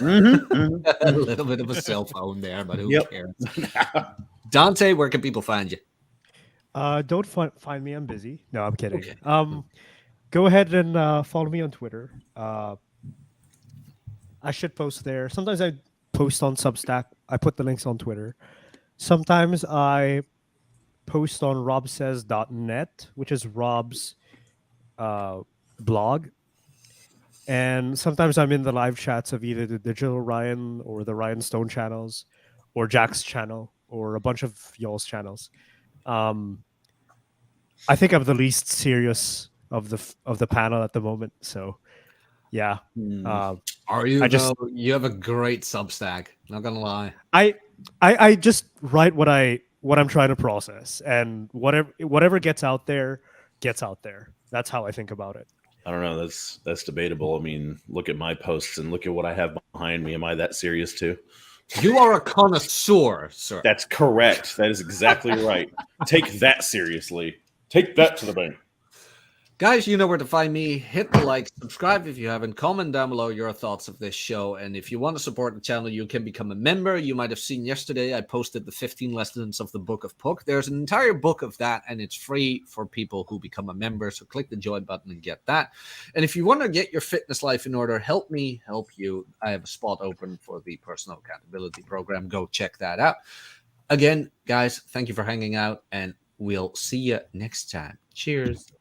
a little bit of a cell phone there, but who cares? Dante, where can people find you? Don't find me. I'm busy. No, I'm kidding. Okay. Go ahead and follow me on Twitter. I should post there. Sometimes I post on Substack. I put the links on Twitter. Sometimes I post on robsays.net, which is Rob's blog. And sometimes I'm in the live chats of either the Digital Ryan or the Ryan Stone channels or Jack's channel or a bunch of y'all's channels. I think I'm the least serious of the panel at the moment. So, yeah. Are you? You have a great Substack. Not gonna lie. I just write what I'm trying to process, and whatever gets out there gets out there. That's how I think about it. I don't know. That's debatable. I mean, look at my posts and look at what I have behind me. Am I that serious too? You are a connoisseur, sir. That's correct. That is exactly right. Take that seriously. Take that to the bank. Guys, you know where to find me. Hit the like, subscribe if you haven't, comment down below your thoughts of this show. And if you want to support the channel, you can become a member. You might have seen yesterday, I posted the 15 lessons of the Book of Puck. There's an entire book of that, and it's free for people who become a member. So click the join button and get that. And if you want to get your fitness life in order, help me help you. I have a spot open for the Personal Accountability Program. Go check that out. Again, guys, thank you for hanging out, and we'll see you next time. Cheers.